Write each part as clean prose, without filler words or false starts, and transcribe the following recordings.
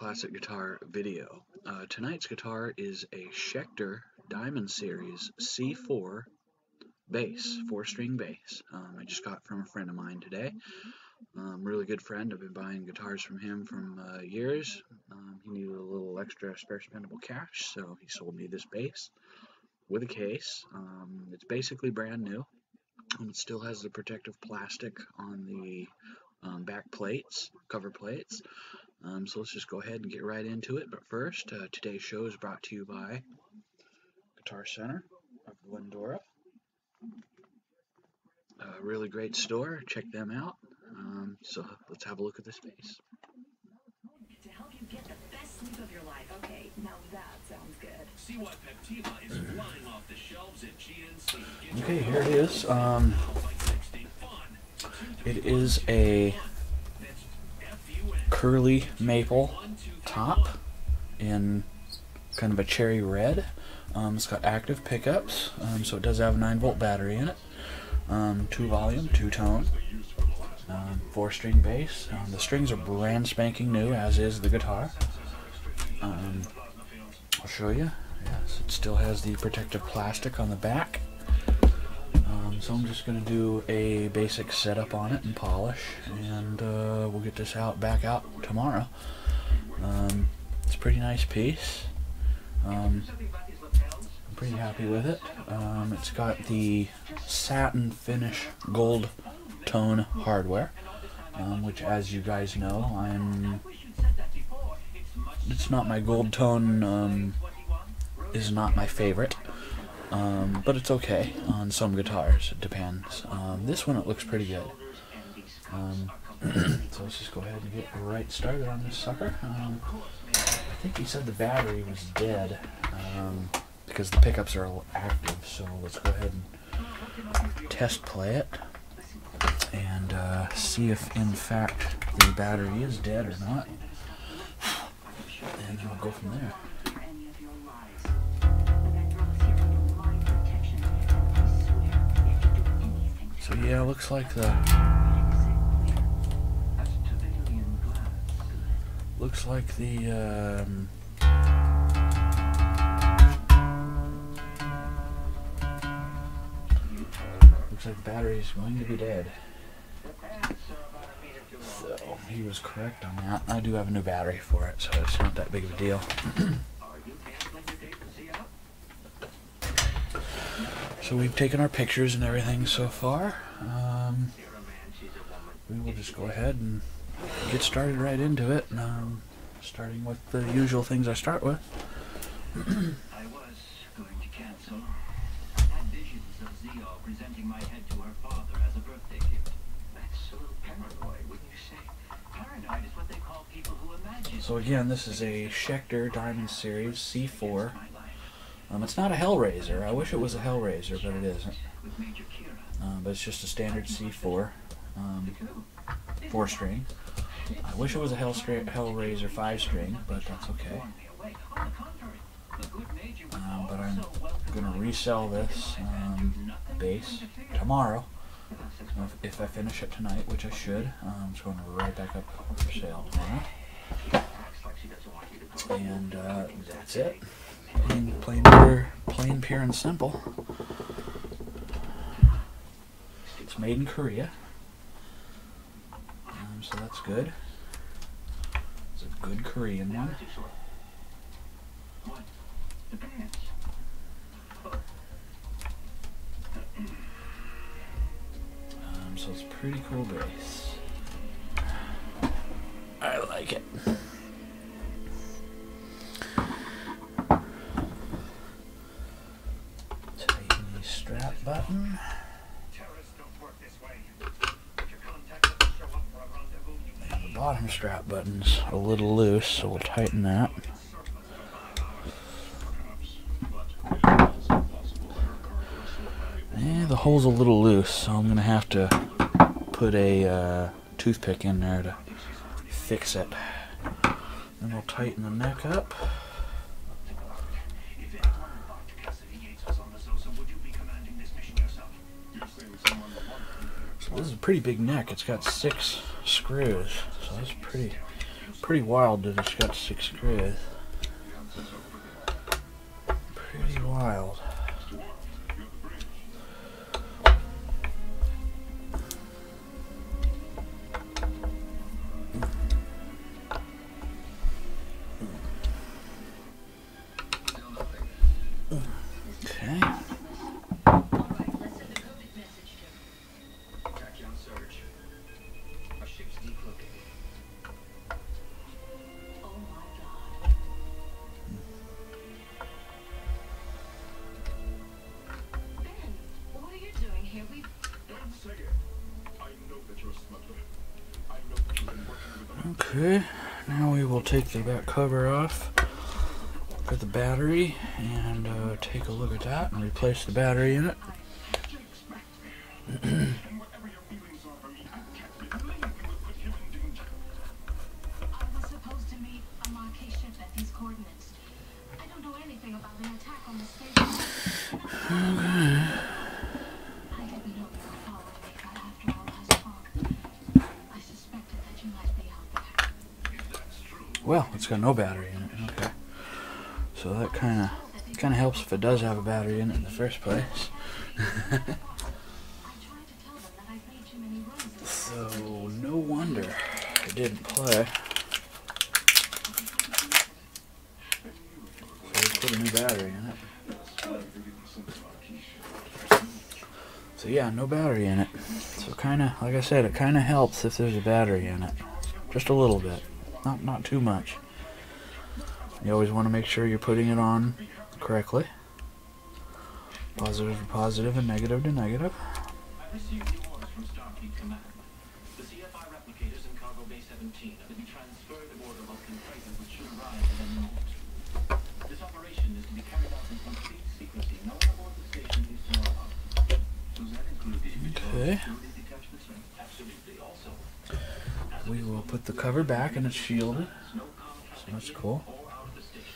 classic guitar video. Tonight's guitar is a Schecter Diamond Series C-4 bass, 4-string bass. I just got from a friend of mine today. Really good friend. I've been buying guitars from him for years. He needed a little extra spare spendable cash, so he sold me this bass with a case. It's basically brand new. It still has the protective plastic on the back plates, cover plates. So let's just go ahead and get right into it. But first, today's show is brought to you by Guitar Center of Glendora. A really great store. Check them out. So let's have a look at this bass. To help you get the best sleep of your life. Okay, now that sounds good. See why Peptiva is flying off the shelves at GNC. Okay, here it is. It is a curly maple top in kind of a cherry red. It's got active pickups, so it does have a 9-volt battery in it. 2 volume, 2 tone, 4-string bass. The strings are brand spanking new, as is the guitar. I'll show you. Yes, it still has the protective plastic on the back. So I'm just going to do a basic setup on it and polish, and we'll get this back out tomorrow. It's a pretty nice piece. I'm pretty happy with it. It's got the satin finish gold tone hardware, which, as you guys know, it's not my gold tone, is not my favorite. But it's okay on some guitars, it depends. This one, it looks pretty good. So let's just go ahead and get right started on this sucker. I think he said the battery was dead, because the pickups are active, so let's go ahead and test play it and see if in fact the battery is dead or not, and then we'll go from there. So yeah, looks like the battery is going to be dead. So he was correct on that. I do have a new battery for it, so it's not that big of a deal. So we've taken our pictures and everything so far. We will just go ahead and get started right into it, starting with the usual things I start with. I was going to cancel. I had visions of Zio presenting my head to her father as a birthday gift. That's a little paranoid, wouldn't you say? Paranoid is what they call people who imagine. So again, this is a Schecter Diamond Series C4. It's not a Hellraiser. I wish it was a Hellraiser, but it isn't. But it's just a standard C4, 4-string. I wish it was a Hellraiser 5-string, but that's okay. But I'm going to resell this bass tomorrow, if I finish it tonight, which I should. It's going right back up for sale tomorrow. And that's it. Plain, pure, and simple. It's made in Korea, so that's good. It's a good Korean one. So it's a pretty cool bass. I like it. Strap button. And the bottom strap button's a little loose, so we'll tighten that. And the hole's a little loose, so I'm gonna have to put a toothpick in there to fix it. Then we'll tighten the neck up. This is a pretty big neck. It's got 6 screws, so that's pretty Pretty wild that it's got 6 screws. Pretty wild. Okay. Alright, let's send a coded message to Tachyon surge. Our ship's decloaking. Oh my god. Ben, what are you doing here? Don't say it. I know that you're a smuggler. I know that you've been working with them. Okay. Now we will take the back cover off. Look at the battery and take a look at that and replace the battery in it. What do you expect? And whatever your feelings are for me, I can't believe you would put him in danger. I was supposed to meet a Marquis ship at these coordinates. I don't know anything about an attack on the station. Okay. I didn't know you were following me, but after our last talk, I suspected that you might be out there. If that's true, Well, it's got no battery in it. Okay. So that kind of helps if it does have a battery in it in the first place. I tried to tell them that I'd made too many runs. So no wonder it didn't play. So we put a new battery in it. So yeah, no battery in it. So kind of, like I said, it kind of helps if there's a battery in it. Just a little bit. Not too much. You always want to make sure you're putting it on correctly. Positive to positive and negative to negative. I received the orders from Starfleet Command. The CFI replicators in Cargo Bay 17 are to be transferred aboard a Vulcan freighter which should arrive at any moment. This operation is to be carried out in complete secrecy. No one aboard the station is to know about it. Does that include the Okay. security detachments? Absolutely. Also, We will put the cover back and it's shielded. no contract So that's cool. or out of the station.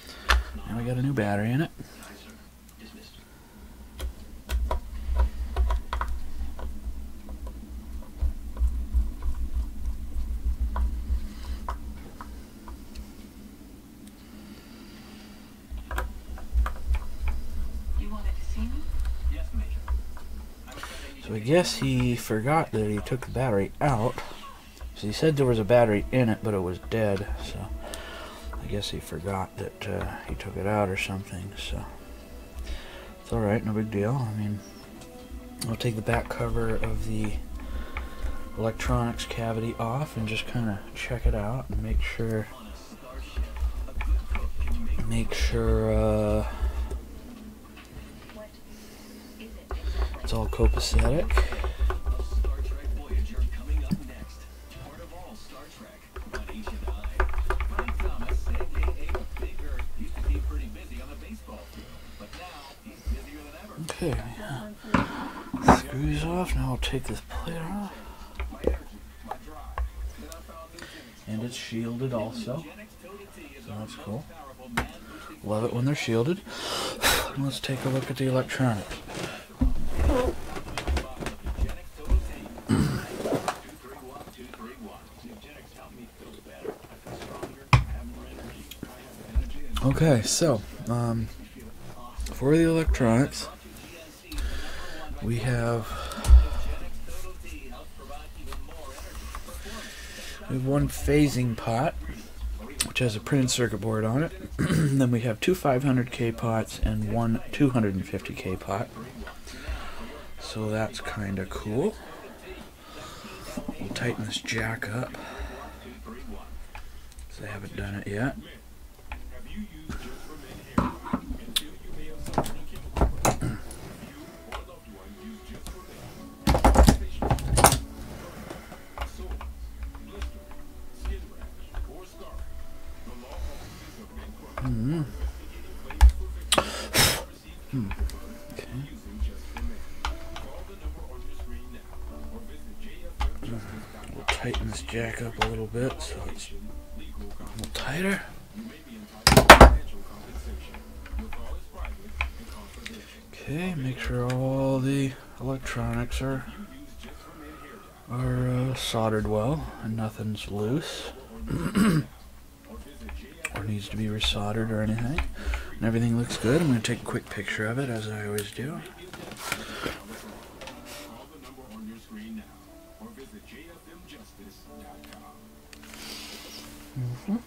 And we got a new battery in it. Aye, sir. Dismissed. You wanted to see me? Yes, Major. I was sending you So I guess he forgot that he took the battery out. So he said there was a battery in it, but it was dead. So I guess he forgot that he took it out or something. So it's alright, no big deal. I mean, I'll take the back cover of the electronics cavity off and just kind of check it out and make sure What is it exactly? it's all copacetic. Star Trek Voyager coming up next. Part of all Star Trek on H&I. Frank Thomas, a.k.a. Big Earth, used to keep pretty busy on the baseball field. But now, he's busier than ever. Okay. Screws off. Now I'll take this plate off. My energy, my drive. Then I found new Genix. And it's shielded also. Genix Toe-to-T is So our that's most cool. powerful man-boosting Love it when they're shielded. Let's take a look at the electronics. Genix Toe-to-T. 231. New Genix helped me feel better. I feel stronger. I have more energy. I have energy and Okay, so for the electronics, we have one phasing pot, which has a printed circuit board on it. Then we have two 500K pots and one 250K pot. So that's kind of cool. We'll tighten this jack up, because I haven't done it yet. have you used just for men hair? And feel you may have something capable of. You or loved one use just for men. Facial sores, blisters, skin rash, or scar. The law offices of men Mm-hmm. investigating claims for victims who received using just for men. Call the number on your screen now or visit jfwebjustice.com. We'll tighten this jack up a little bit so it's Legal a compensation. little tighter. You may be entitled to financial compensation. Your call is private and confidential. Okay, make sure all the electronics You use just for men hair dye. are soldered well and nothing's loose. or needs to be resoldered or anything. And everything looks good. I'm going to take a quick picture of it, as I always do. Call the number on your screen now, or visit jfmjustice.com.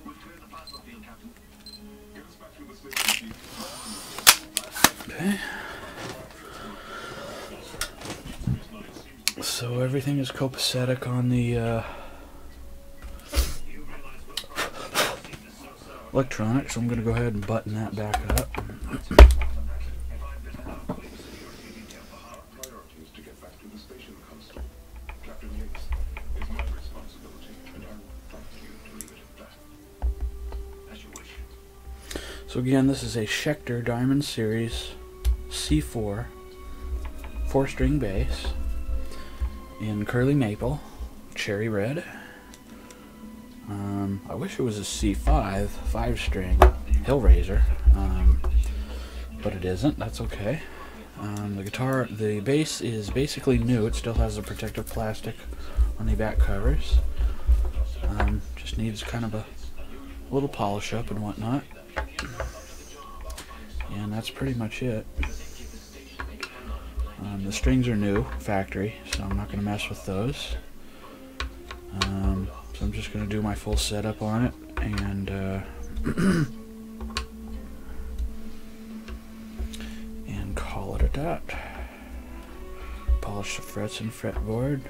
We've cleared the plasma field, Captain. Get us back to the station, Chief. Okay. So everything is copacetic on the electronics, so I'm going to go ahead and button that back up. Our priority is to get back to the station, Constable. Captain Yates, it's my responsibility, and I would like you to leave it at that. As you wish. So again, this is a Schecter Diamond Series C-4 4-string bass in curly maple, cherry red. I wish it was a C5 5-string Hillraiser, but it isn't. That's okay. The bass is basically new. It still has the protective plastic on the back covers. Just needs kind of a little polish up and whatnot. And that's pretty much it. The strings are new, factory, so I'm not going to mess with those. So I'm just going to do my full setup on it and and call it at that. Polish the frets and fretboard.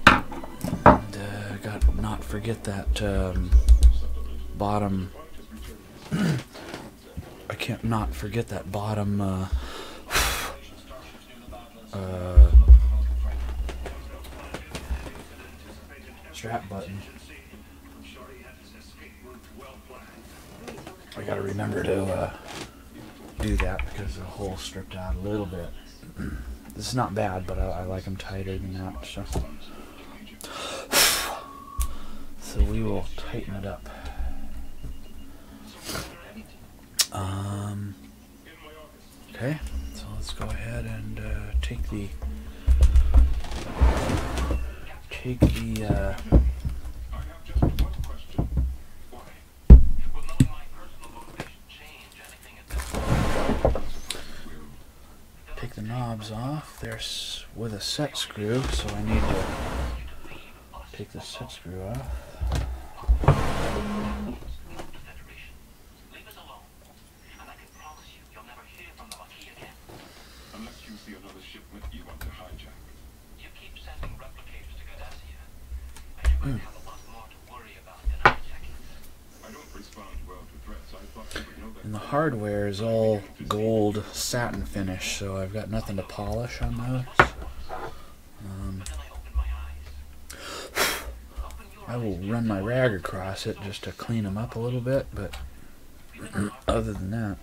And got to not forget that bottom. I can't not forget that bottom strap button. I gotta remember to do that because the hole stripped out a little bit. This is not bad, but I like them tighter than that. So we will tighten it up. Okay, so let's go ahead and take the I have just one question. Why? Will knowing my personal motivation change anything at this point? take the knobs off. There's with a set screw, so I need to take the set screw off. Leave us alone, and I can promise you, you'll never hear from the Maquis again. Unless you see another shipment you want to hijack. You keep sending replicators to Cardassia, and you're going to have a lot more to worry about than hijacking. I don't respond well to threats. I thought you would know that. And the hardware is all gold satin finish, so I've got nothing to polish on those. I will run my rag across it just to clean them up a little bit, but other than that,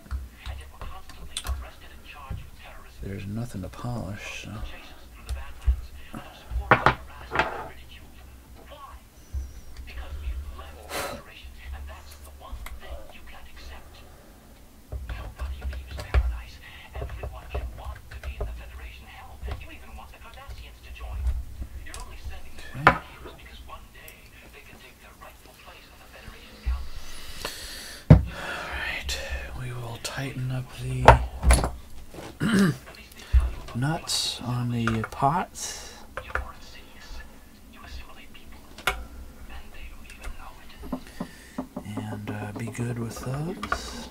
there's nothing to polish. So. Tighten up the nuts on the pots and be good with those.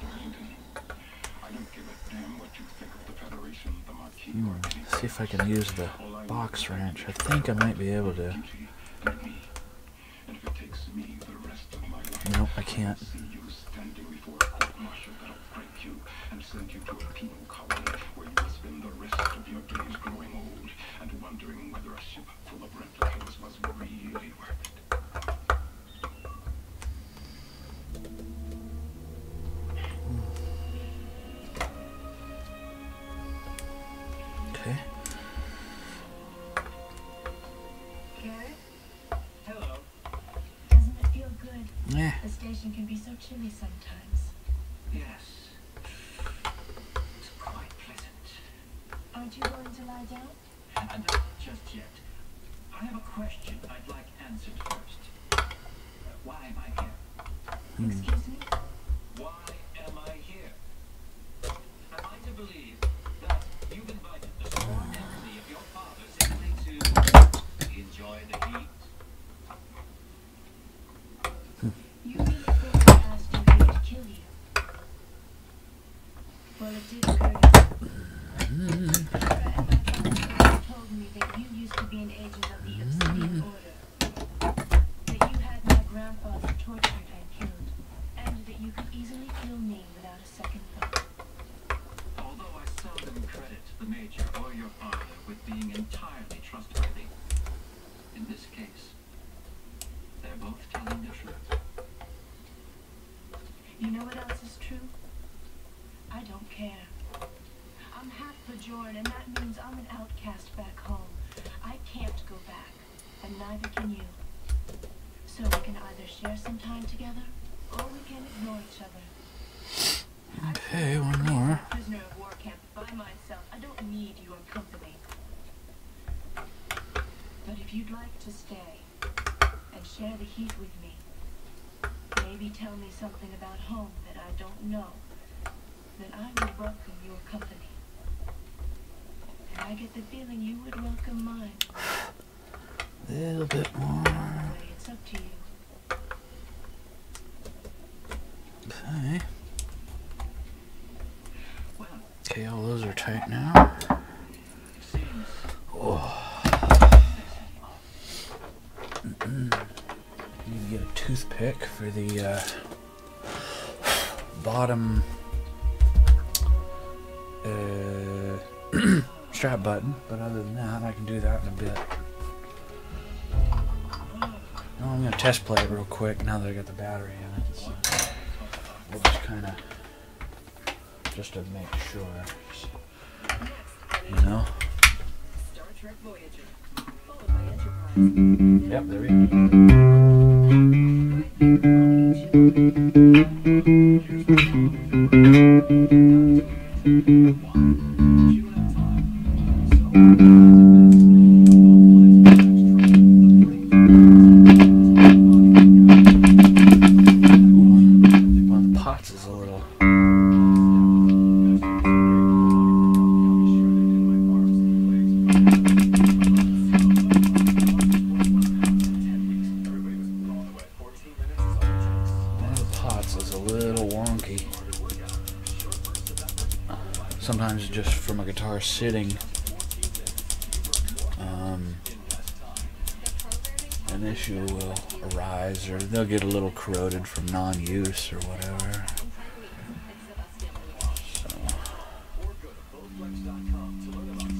See if I can use the box wrench. I think I might be able to. Nope, I can't. And send you to a penal colony where you will spend the rest of your days growing old and wondering whether a ship full of replicators was really worth it. Okay. Garrett, Hello. doesn't it feel good? Yeah. The station can be so chilly sometimes. Yes. It's quite pleasant. Aren't you going to lie down? And not just yet. I have a question I'd like answered first. Why am I here? Excuse me? Why am I here? Am I to believe that you've invited the sworn enemy of your father simply to enjoy the heat? You mean the thing that asked you to kill you? Well, it did occur to me. Told me that you used to be an agent of the Obsidian Order. That you had my grandfather tortured and killed. And that you could easily kill me without a second thought. Although I seldom credit the Major or your father with being entirely trustworthy, in this case, they're both telling the truth. You know what else is true? I don't care. I'm half Bajoran, and that means I'm an outcast back home. I can't go back, and neither can you. So we can either share some time together, or we can ignore each other. Okay, one more. I'm a prisoner of war camp by myself. I don't need your company. But if you'd like to stay and share the heat with me, maybe tell me something about home that I don't know, then I would welcome your company. And I get the feeling you would welcome mine. A little bit more. Anyway, it's up to you. Okay. Well, Okay, all those are tight now. seems Oh. Need to get a toothpick for the bottom strap button, but other than that, I can do that in a bit. Now I'm gonna test play it real quick now that I got the battery in it. So we'll just kind of, just to make sure, you know. Star Trek Voyager, followed by Enterprise. Yep, there we go. One of the pots is a little. One of the pots is a little wonky. Sometimes just from a guitar sitting, an issue will arise, or they'll get a little corroded from non-use or whatever.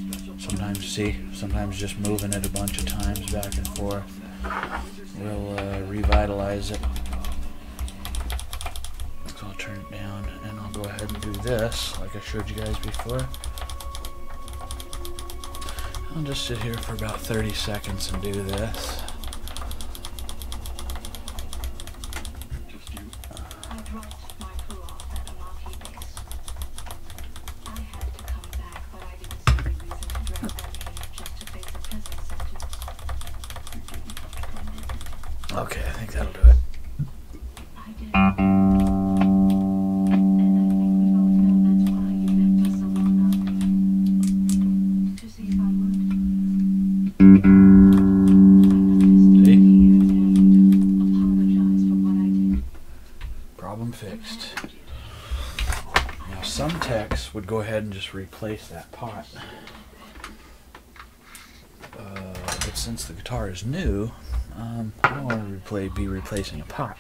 So sometimes just moving it a bunch of times back and forth will revitalize it. So I'll turn it down and I'll go ahead and do this like I showed you guys before. I'll just sit here for about 30 seconds and do this. I dropped my crew off at Amati base. I had to come back, but I didn't see any reason to drag them here just to face a prison sentence. Okay, I think that'll do it. I did. And I think we both know that's why you left us alone out there. To see if I would. See? And apologize for what I did. Problem fixed. Now some techs would go ahead and just replace that pot. But since the guitar is new, I don't want to be replacing a pot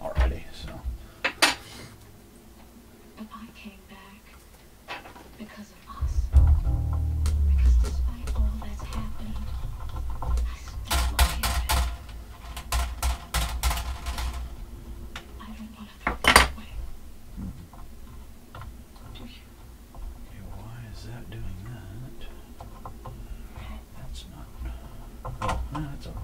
already, so. But I came back because of us. Because despite all that's happened, I still love you. I don't want to throw that away. Do you? Okay, why is that doing that? That's not. Oh, that's alright.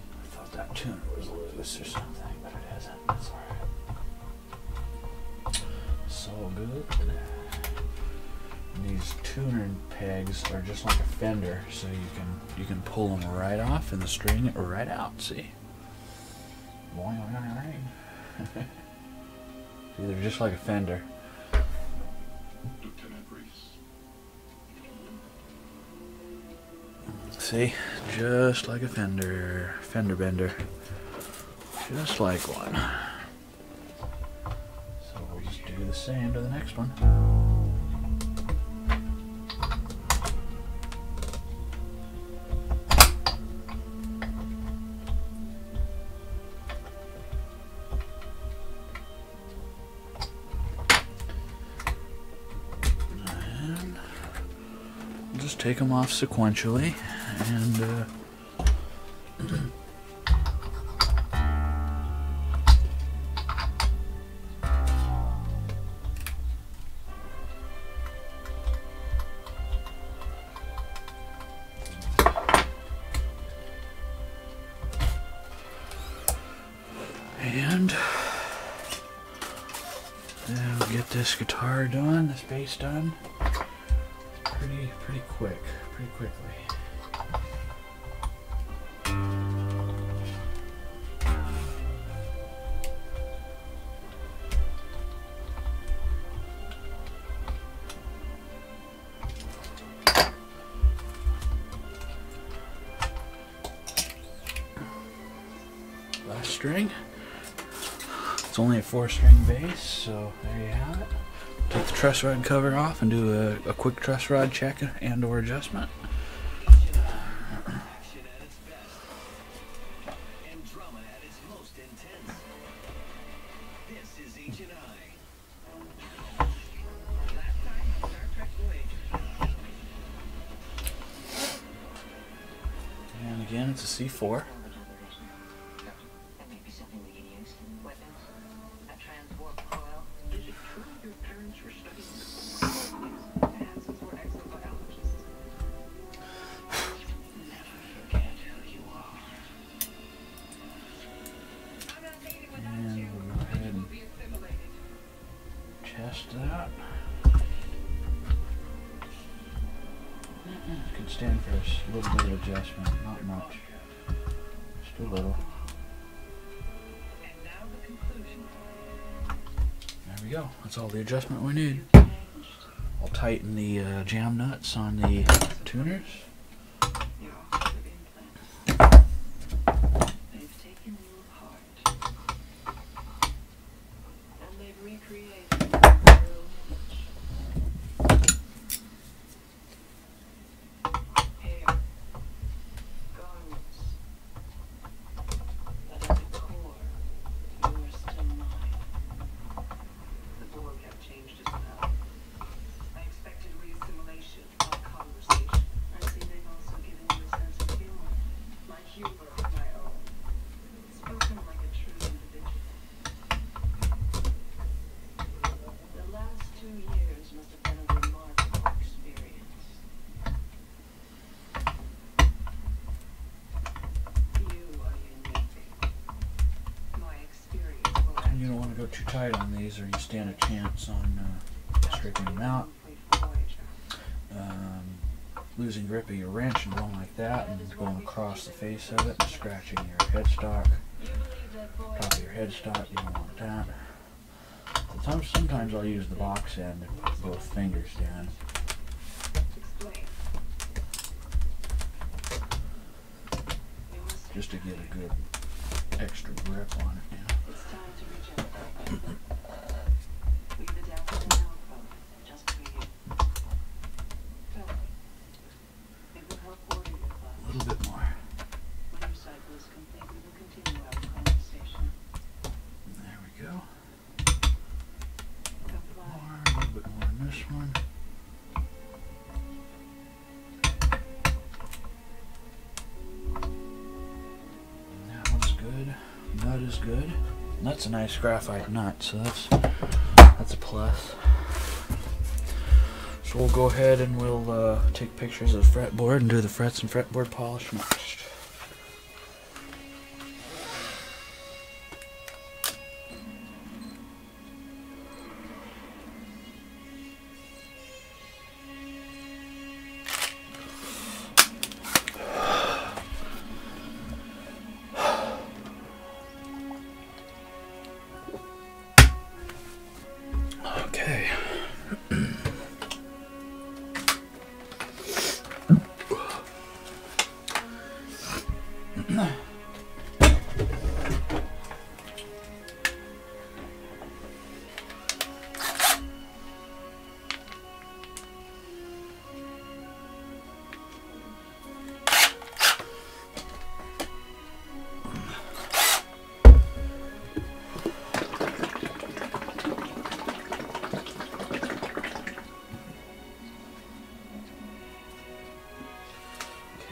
I thought that tuner was loose or something, but it isn't. That's alright. So good. these tuner pegs are just like a fender, so you can pull them right off and the string right out. See? See, they're just like a fender. Lieutenant Reese. See, just like a fender bender, just like one. So we'll just do the same to the next one. And we'll just take them off sequentially, and then we'll get this guitar done, this bass done, pretty quickly. Last string. It's only a 4-string bass, so there you have it. Take the truss rod cover off and do a quick truss rod check and or adjustment. Action at its best. And drama at its most intense. This is H&I. Last time on Star Trek Voyager. And again, it's a C-4. That may be something we can use. Weapons. A transwarp coil. Is it true your parents were studying the Hansons were exobiologists. Never forget who you are. I'm not dating And without you. we'll go ahead and Be assimilated. test that. Could stand for a little bit of adjustment, not much. Just a little. And now the conclusion. There we go. That's all the adjustment we need. I'll tighten the jam nuts on the tuners. You're off with implants. They've taken you apart. And they've recreated your image. Hair. Garments. But at the core, you are still mine. The Borg have changed as well. I expected reassimilation, not conversation. I see they've also given you a sense of humor. My humor of my own. Spoken like a true individual. The last 2 years must have been a remarkable experience. You are unique. My experience will And you don't want to go too tight on these, or you stand a chance on stripping them out, losing grip of your wrench and going like that, and going across the face of it and scratching your headstock, top of your headstock. You don't want that. Sometimes I'll use the box end and put both fingers down. Explain. Just to get a good extra grip on it. Yeah. It's time to regenerate. We've adapted an alcove just for you. Tell me. It will help order your A class. little bit more. When your cycle is complete, we will continue our conversation. There we go. Comply. More, a little bit more on this one. And that one's good. Nut is good. Nut's a nice graphite nut, so that's a plus. So we'll go ahead and we'll take pictures of the fretboard and do the frets and fretboard polish next.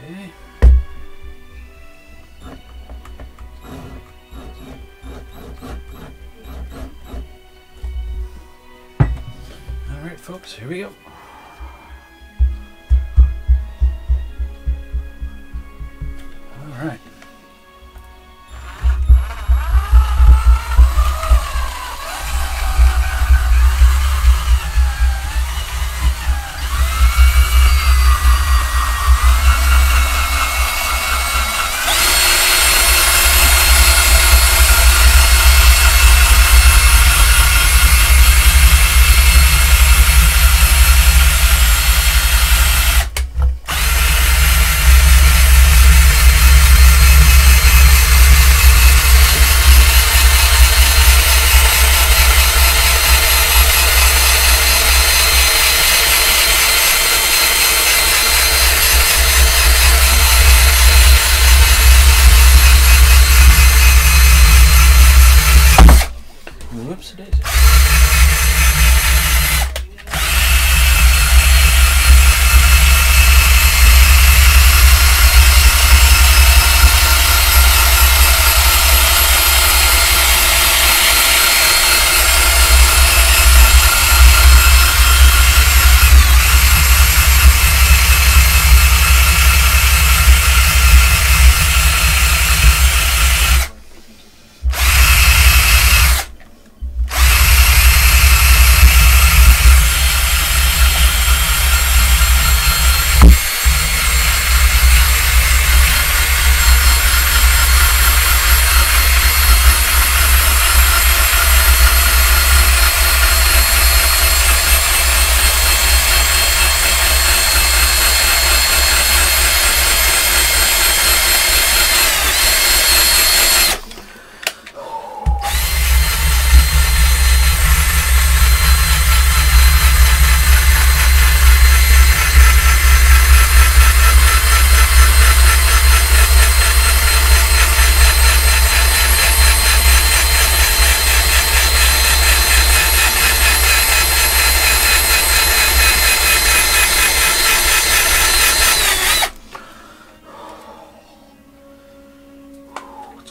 Okay. Alright folks, here we go. Alright. Whoops, daisy.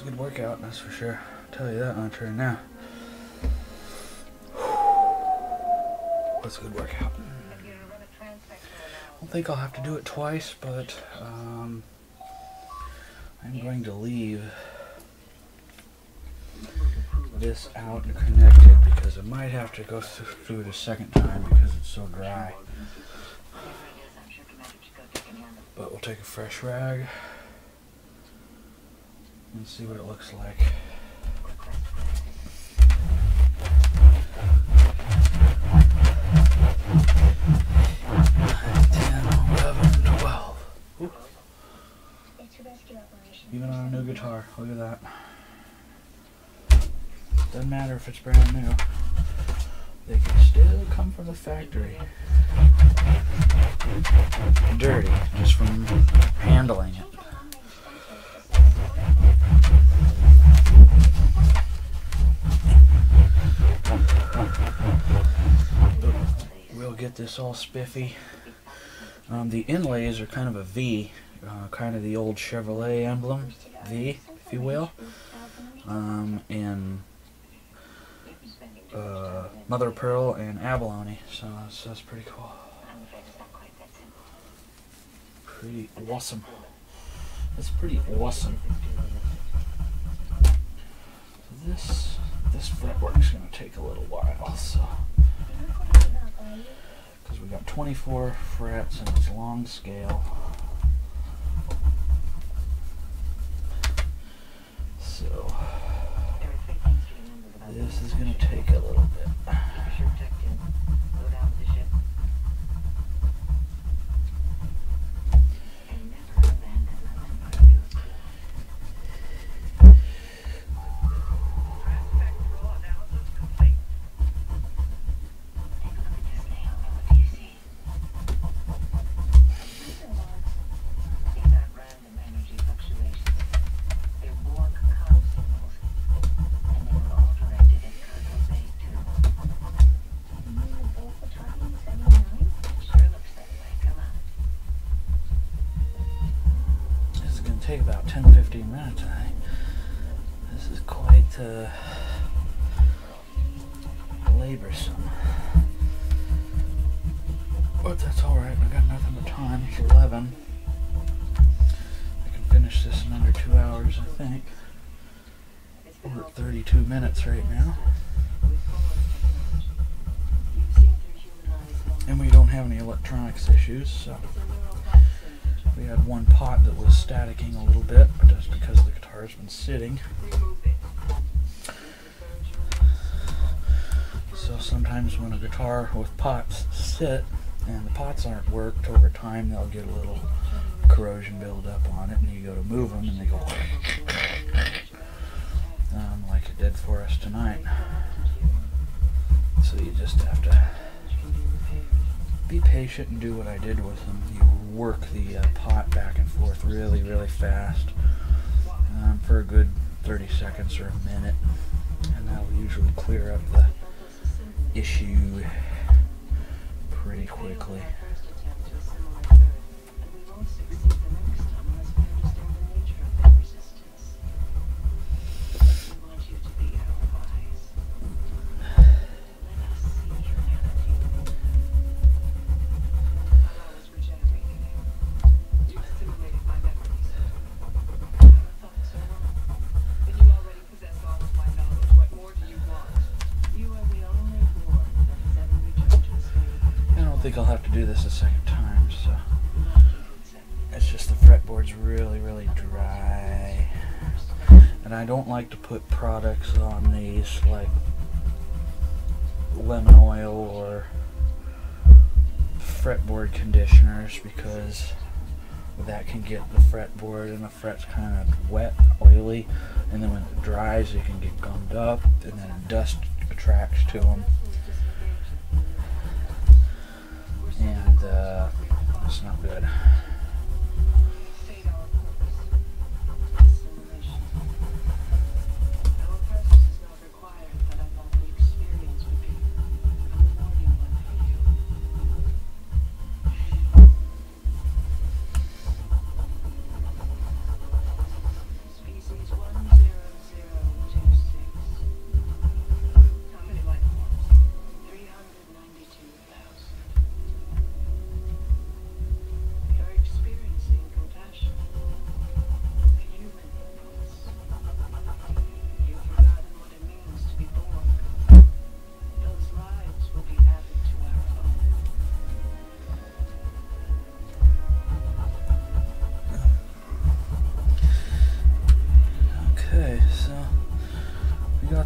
Good workout, that's for sure. I'll tell you that much right now. That's a good workout. I don't think I'll have to do it twice, but I'm going to leave this out and connected because I might have to go through it a second time because it's so dry. But we'll take a fresh rag and see what it looks like. 10, 11, 12. Ooh. Even on a new guitar, look at that. Doesn't matter if it's brand new. They can still come from the factory. Dirty, just from handling it. We'll get this all spiffy. The inlays are kind of a V, kind of the old Chevrolet emblem, V, if you will, in mother of pearl and abalone, so that's pretty cool. Pretty awesome. That's pretty awesome. This fretwork's gonna take a little while, so because we got 24 frets and it's long scale. So this is gonna take a little bit. take about 10-15 minutes, I think. This is quite laborsome. But that's alright, I got nothing but time. It's 11. I can finish this in under 2 hours, I think. We're at 32 minutes right now. And we don't have any electronics issues, so we had one pot that was staticking a little bit, but that's because the guitar's been sitting. So sometimes when a guitar with pots sit and the pots aren't worked over time, they'll get a little corrosion buildup on it, and you go to move them and they go like it did for us tonight. So you just have to be patient and do what I did with them. You work the pot back and forth really, really fast for a good 30 seconds or a minute, and that'll usually clear up the issue pretty quickly. I think I'll have to do this a second time, so it's just the fretboard's really, really dry, and I don't like to put products on these like lemon oil or fretboard conditioners, because that can get the fretboard and the frets kind of wet, oily, and then when it dries it can get gummed up, and then dust attracts to them. And it's not good.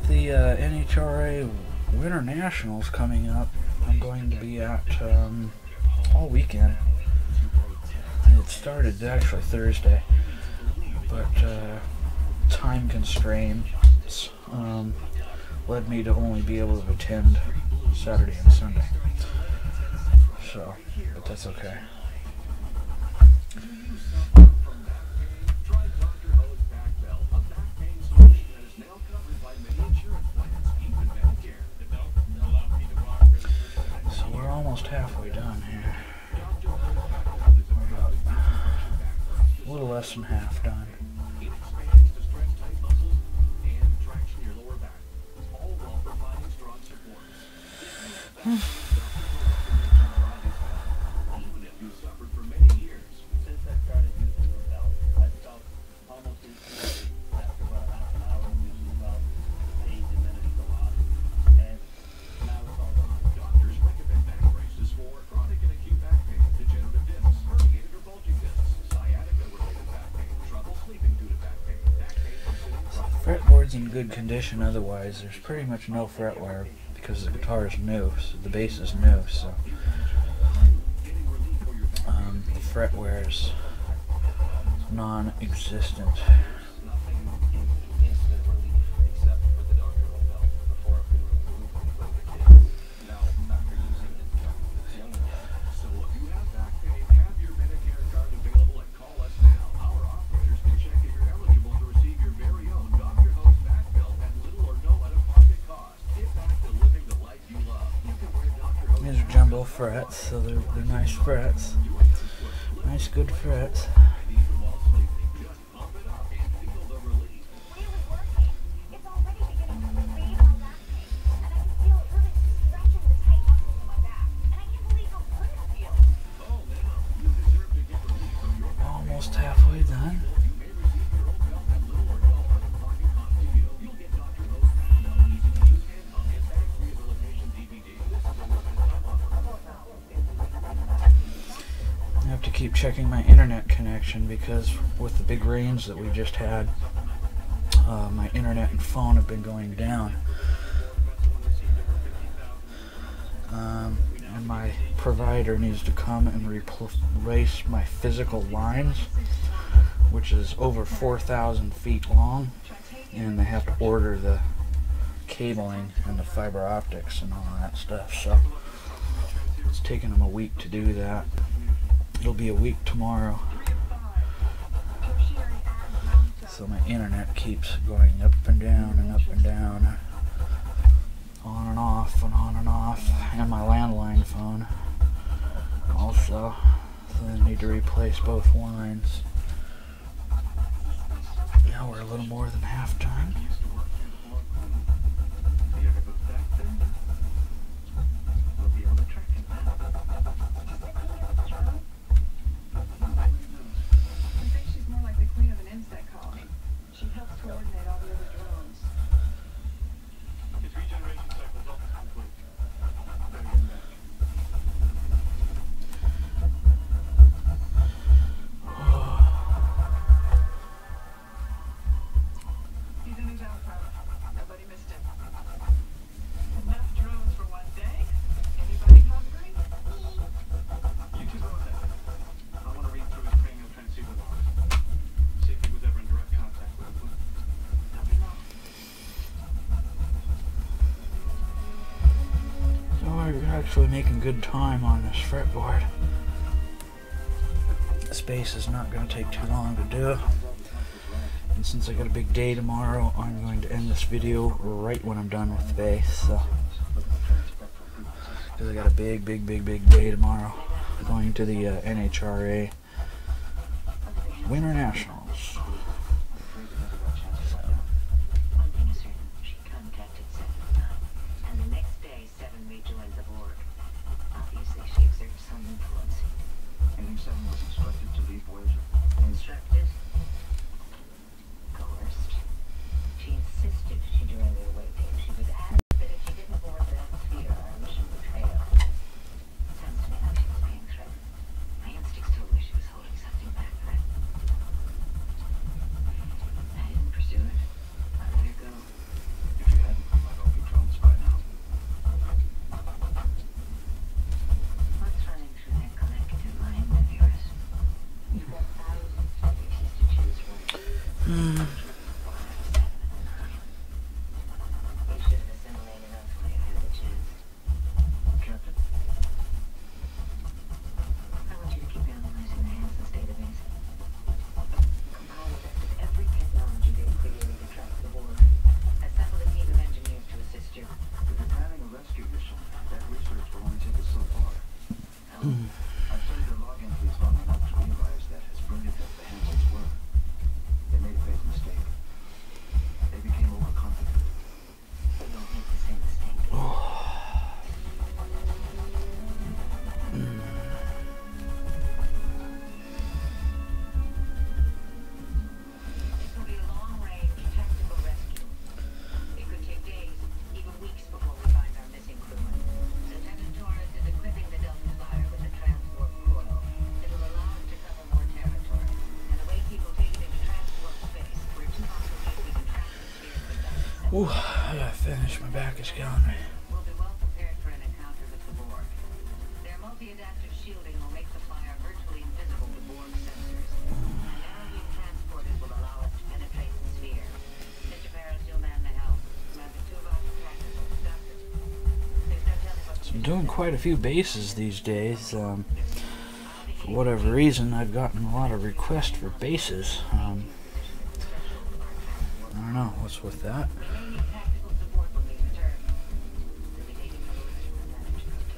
The NHRA Winter Nationals coming up. I'm going to be at all weekend. It started actually Thursday, but time constraints led me to only be able to attend Saturday and Sunday. So, but that's okay. Halfway done here. We're about a little less than half done. Fretboard's in good condition otherwise. There's pretty much no fret wear because the guitar is new, so the bass is new, so the fret wear is non-existent. These are jumbo frets, so they're nice frets. Nice, good frets. have to keep checking my internet connection because with the big rains that we just had, my internet and phone have been going down. And my provider needs to come and replace my physical lines, which is over 4,000 feet long, and they have to order the cabling and the fiber optics and all that stuff, so it's taken them a week to do that. It'll be a week tomorrow. So my internet keeps going up and down and up and down, on and off and on and off, and my landline phone also. So I need to replace both lines. Now we're a little more than half done. Actually making good time on this fretboard. This base is not going to take too long to do. And since I got a big day tomorrow, I'm going to end this video right when I'm done with the base. So, because I got a big day tomorrow. Going to the NHRA Winter Nationals. Ooh, I gotta finish. My back is killing me. We'll be well prepared for an encounter with the Borg. Their multi-adaptive shielding will make the flyer virtually invisible to Borg sensors. And narrow-beam transporters will allow us to penetrate the sphere. Mr. Paris, you'll man the helm. Command the two of our trackers will conduct it. There's no telling what So I'm doing quite a few bases these days. For whatever reason, I've gotten a lot of requests for bases. I don't know what's with that. tactical support when we return. We'll be taking coordinates from that objective.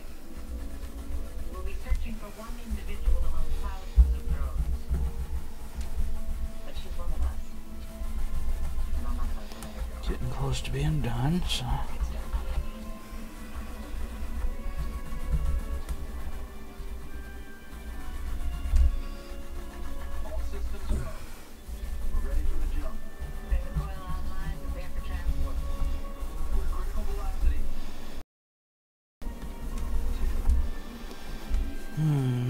We'll be searching for one individual among thousands of drones. But she's one of us. And I'm not going to let her go. Getting close to being done, so. It's done. All systems go. We're ready for the jump. Bring the coil online, prepare for transport. We're critical velocity.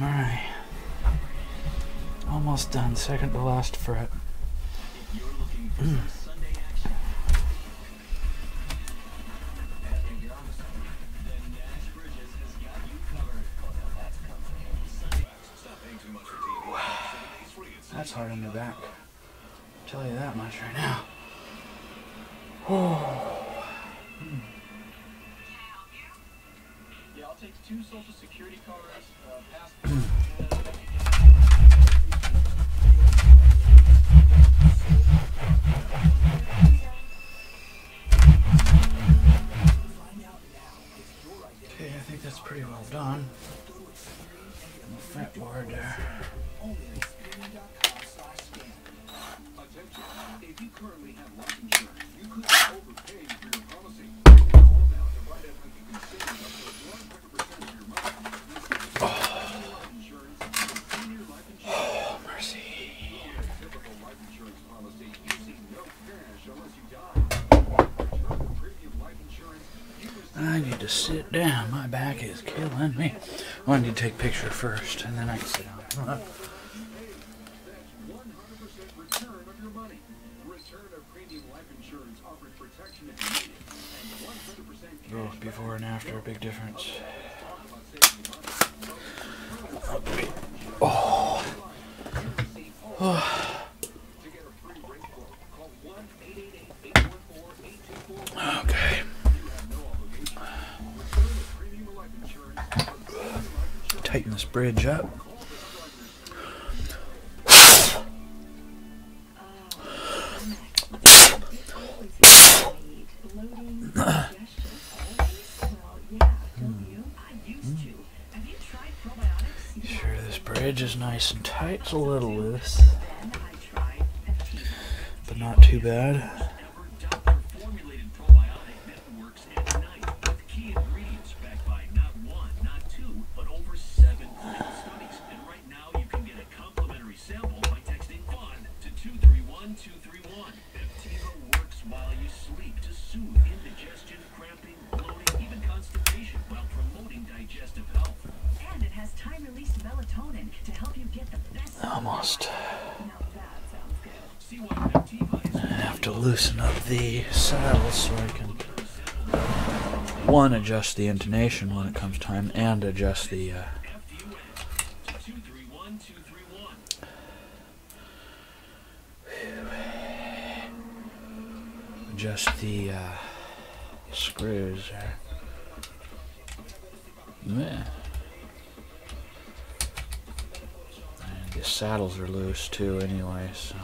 Alright. Almost done. Second to last fret. If you're looking for some Sunday action, then Nash Bridges has got you covered. Oh, now that's complicated. Sunday. Stop paying too much for TV. 7 days free. That's hard on the back. I'll tell you that much right now. Yeah, I'll take 2 social security cards, passport. Okay, I think that's pretty well done. And the fretboard there. Attention, if you currently have life insurance, you could be overpaying for your policy. Call now to find out how you can save up to 100% of your money. Life insurance is senior life insurance. Oh, mercy. Your typical life insurance policy, you see no cash unless you die. Return to premium life insurance, you receive I need to sit down. My back is killing me. Well, I need to take a picture first, and then I can sit down. That's 100% return of your money. Return of premium life insurance offers protection if you need it, and 100% Oh, before and after, a big difference. Okay. Oh. To get a free rate quote, call 1-888-814-8241. Okay. You have no obligation. Return of premium life insurance offers premium life insurance. Tighten this bridge up. Sure, this bridge is nice and tight. It's a little loose, but not too bad. Formulated probiotic that works at night with key ingredients backed by not 1, not 2, but over 7 clinical studies. And right now you can get a complimentary sample by texting FUN to 231231. Activa works while you sleep to soothe indigestion, cramping, bloating, even constipation while promoting digestive health. And it has time-released melatonin to help you get the best. Almost. Now that sounds good. See why Activa is I have to loosen up the saddle so I can, one, adjust the intonation when it comes time, and adjust the FUN to 231231. screws there. Yeah. And the saddles are loose too anyway, so.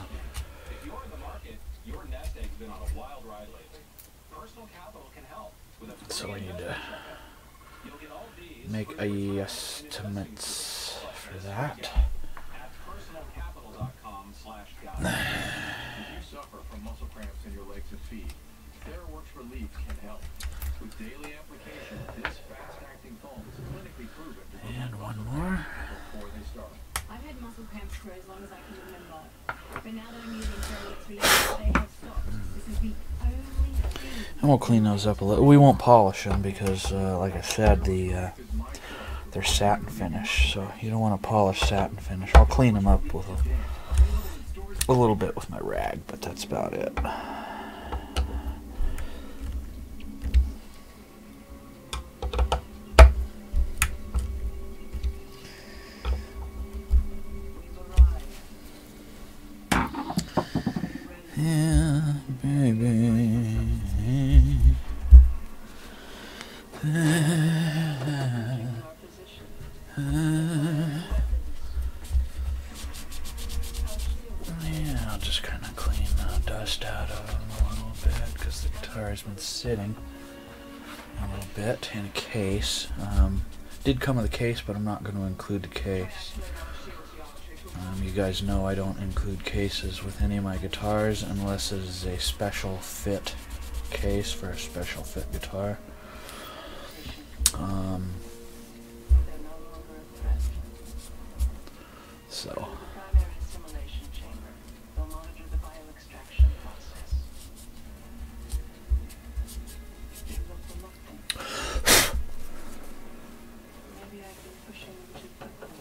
If you're in the market, your nest egg's been on a wild ride lately. Personal Capital can help with a So I need to You'll get all these make estimates for that. at personalcapital.com/guide. If you suffer from muscle cramps in your legs and feet, TheraWorks Relief can help. With daily application, this fast-acting foam is clinically proven to prevent And one muscle more. cramps before they start. I've had muscle cramps for as long as I can remember. But now that I'm using TheraWorks Relief, they have stopped. This is the only thing. And we'll clean those up a little. We won't polish them because, like I said, they're satin finish, so you don't want to polish satin finish. I'll clean them up with a little bit with my rag, but that's about it. Yeah, baby. Yeah, I'll just kind of clean the dust out of them a little bit because the guitar has been sitting a little bit in a case. Did come with a case, but I'm not going to include the case. You guys know I don't include cases with any of my guitars unless it is a special fit case for a special fit guitar. So Primary assimilation chamber. They'll monitor the bioextraction process. You look reluctant. Maybe I've been pushing too quickly.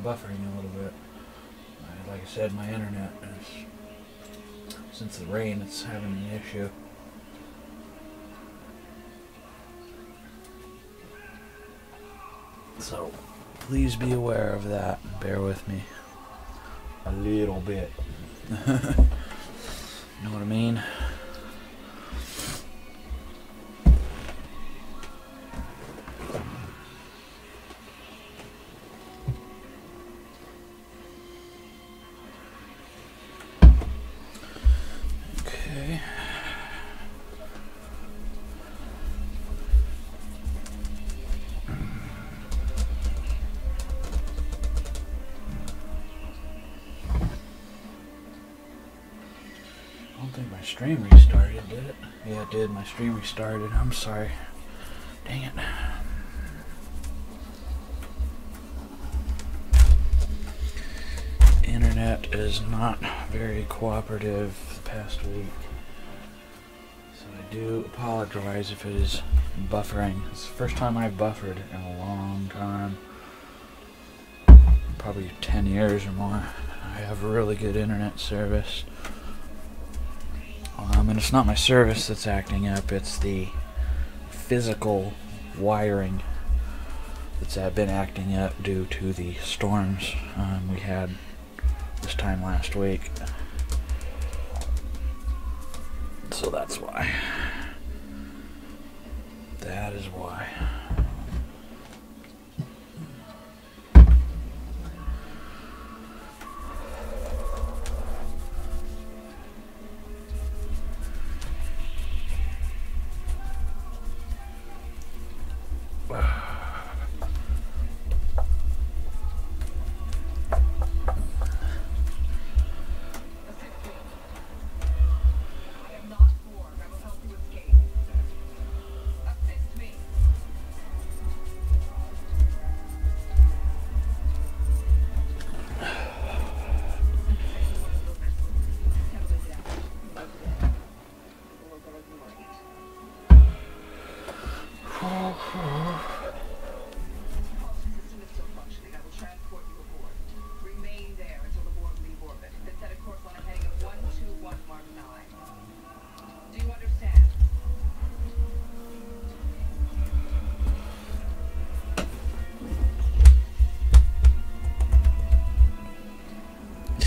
buffering a little bit. Like I said, my internet is, since the rain, it's having an issue. So please be aware of that. Bear with me a little bit. Know what I mean? Okay. I don't think my stream restarted, did it? Yeah, it did. My stream restarted. I'm sorry. Dang it. Internet is not very cooperative the past week. So I do apologize if it is buffering. It's the first time I've buffered in a long time. Probably 10 years or more. I have really good internet service. And it's not my service that's acting up, it's the physical wiring that's been acting up due to the storms we had this time last week. So that's why. That is why.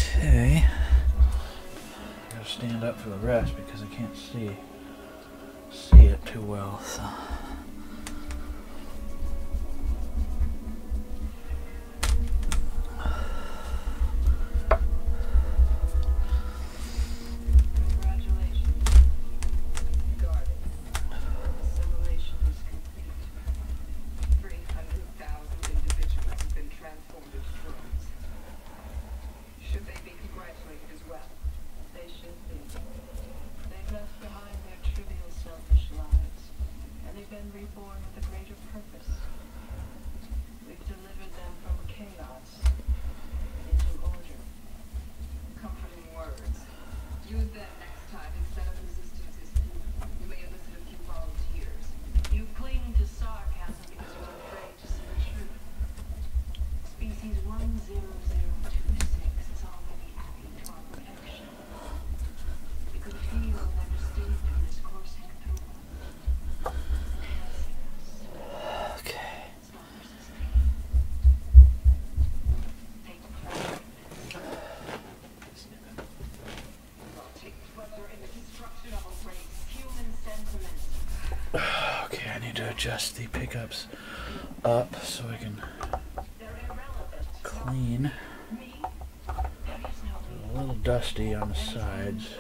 Okay. Gotta stand up for the rest because I can't see it too well, so. Okay, I need to adjust the pickups up so I can clean. It's a little dusty on the sides.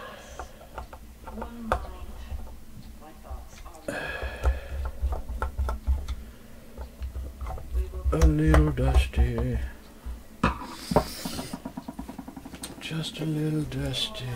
A little dusty. Just a little dusty.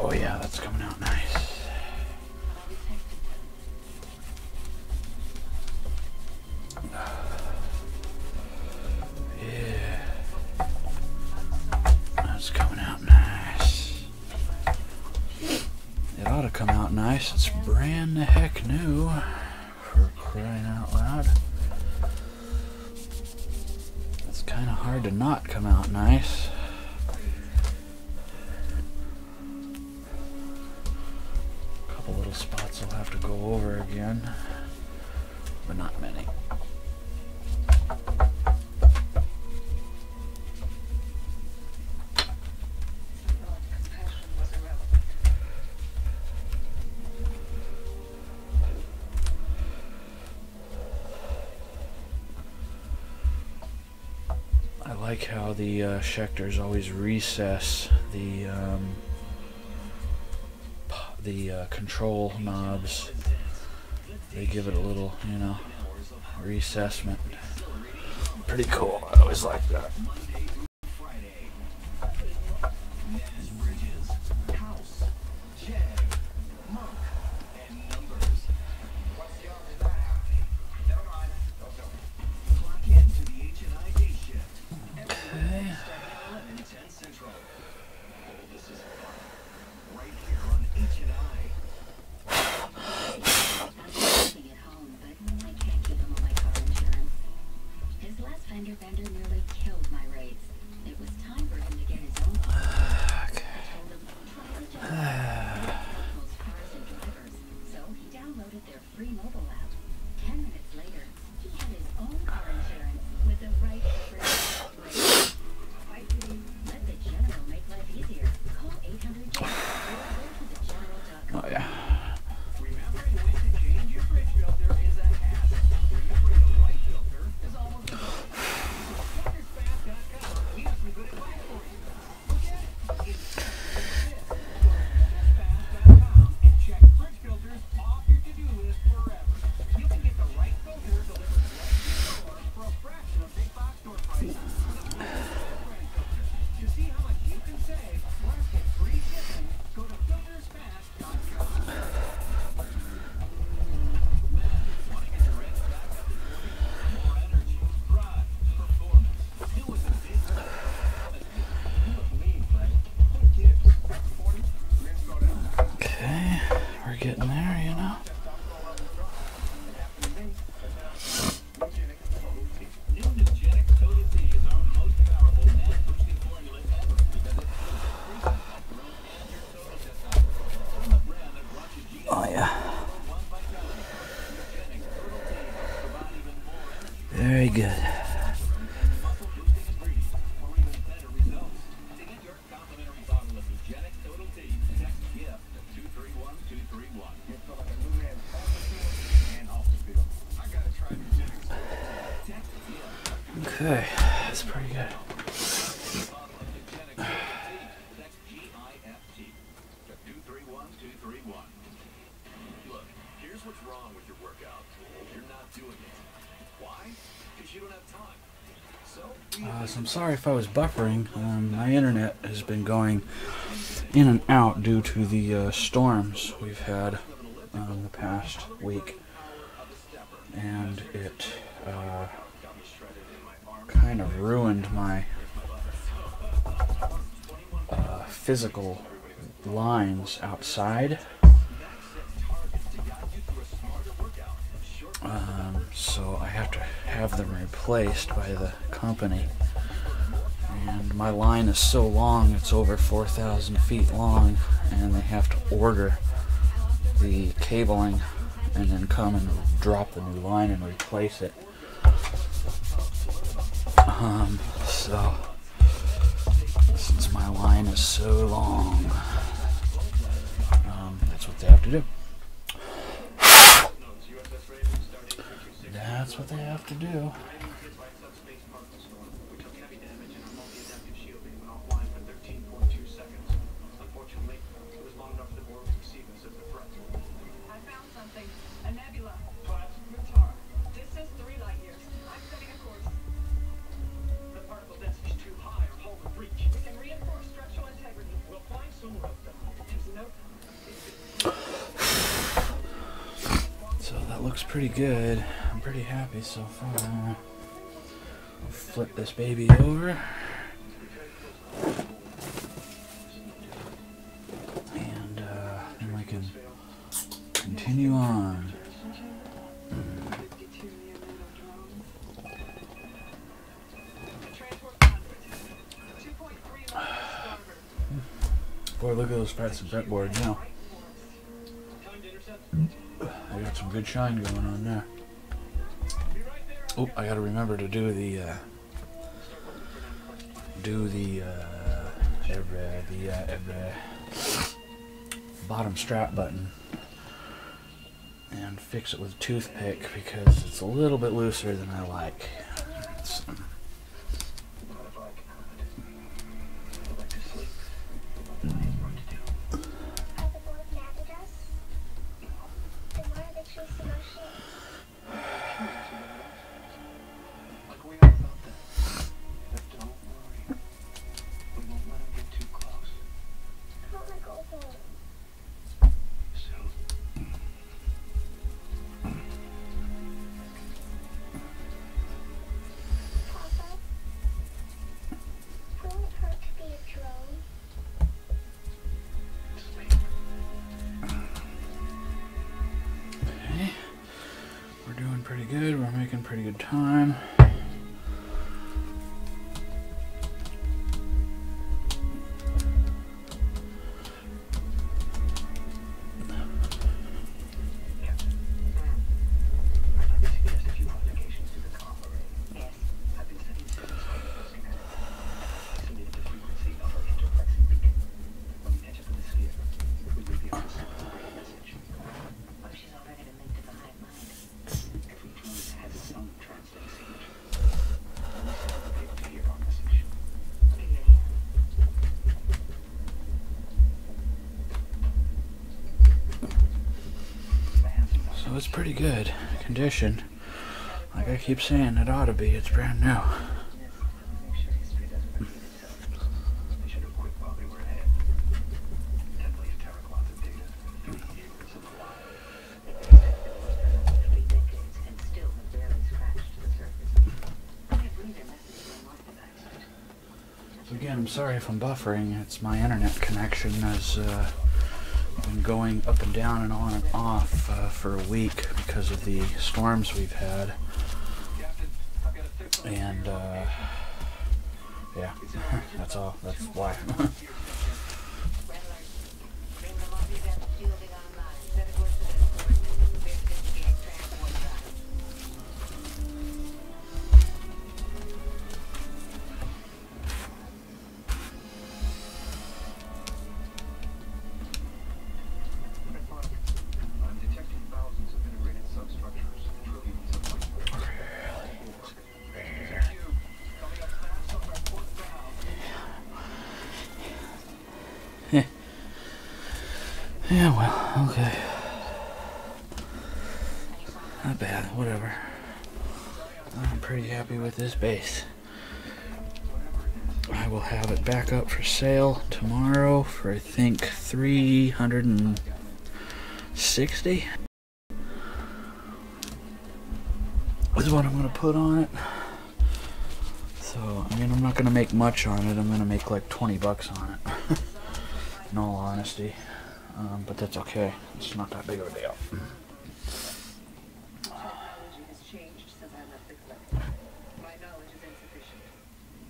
Oh yeah, that's coming out nice. Yeah, that's coming out nice. It ought to come out nice. It's brand the heck new, for crying out loud. It's kind of hard to not come out nice. A couple little spots I'll have to go over again, but not many. I like how the Schecters always recess the control knobs. They give it a little, you know, recessment. Pretty cool. I always like that. Vendor nearly killed my rates. It was time for him to get his own car. I told him, try the job. Most cars and drivers. So he downloaded their free mobile app. 10 minutes later, he had his own car insurance with the right rate. Let the General make life easier. Call 800-JENERAL or go to thegeneral.com. Oh yeah. Remembering when to change your fridge filter is a hassle. Remembering the right filter is almost impossible. We have some good advice for you. Look at it. It's just this. Go to filtersfast.com and check fridge filters off your to-do list forever. You can get the right filter delivered right to your door for a fraction of big box store prices with a fridge filter. To see how much you can save, plus get free shipping, go to filtersfast.com. Want to get your rent back up to 40? More energy, drive, performance. Do it the big Okay, we're getting there, you know. New Nugetic Total T is our most powerful net boosting formula ever because it increases testosterone and your total testosterone from the brand that brought you GI. Oh yeah. One vitality. Nugetic Total T helps provide even more energy. Very good. Muscle boosting ingredients for even better results. To get your complimentary bottle of Nugetic Total T, text GIFT to 231231. You feel like a new man off the field and off the field. I gotta try Nugetic. Text GIFT. Okay, that's pretty good. Bottle of Nugetic Total T. Text GIFT to 231231. Look, here's what's wrong with your workout. You're not doing it. Why? Because you don't have time. So I'm sorry if I was buffering. My internet has been going in and out due to the storms we've had the past week, and it kind of ruined my physical lines outside. So I have to have them replaced by the company, and my line is so long, it's over 4,000 feet long, and they have to order the cabling and then come and drop the new line and replace it. So since my line is so long, that's what they have to do. That's what they have to do. we took heavy damage and our multi-adaptive shielding went offline for 13.2 seconds. Unfortunately, it was long enough for the board to perceive us as a threat. I found something. A nebula. What? Guitar. Distance 3 light years. I'm setting a course. The particle density's too high. Our hull would breach. We can reinforce structural integrity. We'll find somewhere else. There's no looks pretty good. I'm pretty happy so far. I'll flip this baby over. And then we can continue on. Boy, look at those fancy fretboards now. I got some good shine going on there. Oh, I gotta remember to do the bottom strap button and fix it with a toothpick because it's a little bit looser than I like. Pretty good, we're making pretty good time. So it's pretty good condition. Like I keep saying, it ought to be. It's brand new. So again, I'm sorry if I'm buffering. It's my internet connection has been going up and down and on and off for a week because of the storms we've had. And yeah, that's all. That's why. Yeah, well, okay. Not bad, whatever. I'm pretty happy with this base. I will have it back up for sale tomorrow for I think $360. Is what I'm gonna put on it. So, I mean, I'm not gonna make much on it. I'm gonna make like 20 bucks on it. In all honesty. But that's okay. It's not that big of a deal. Technology has changed since I left the clinic. My knowledge is insufficient.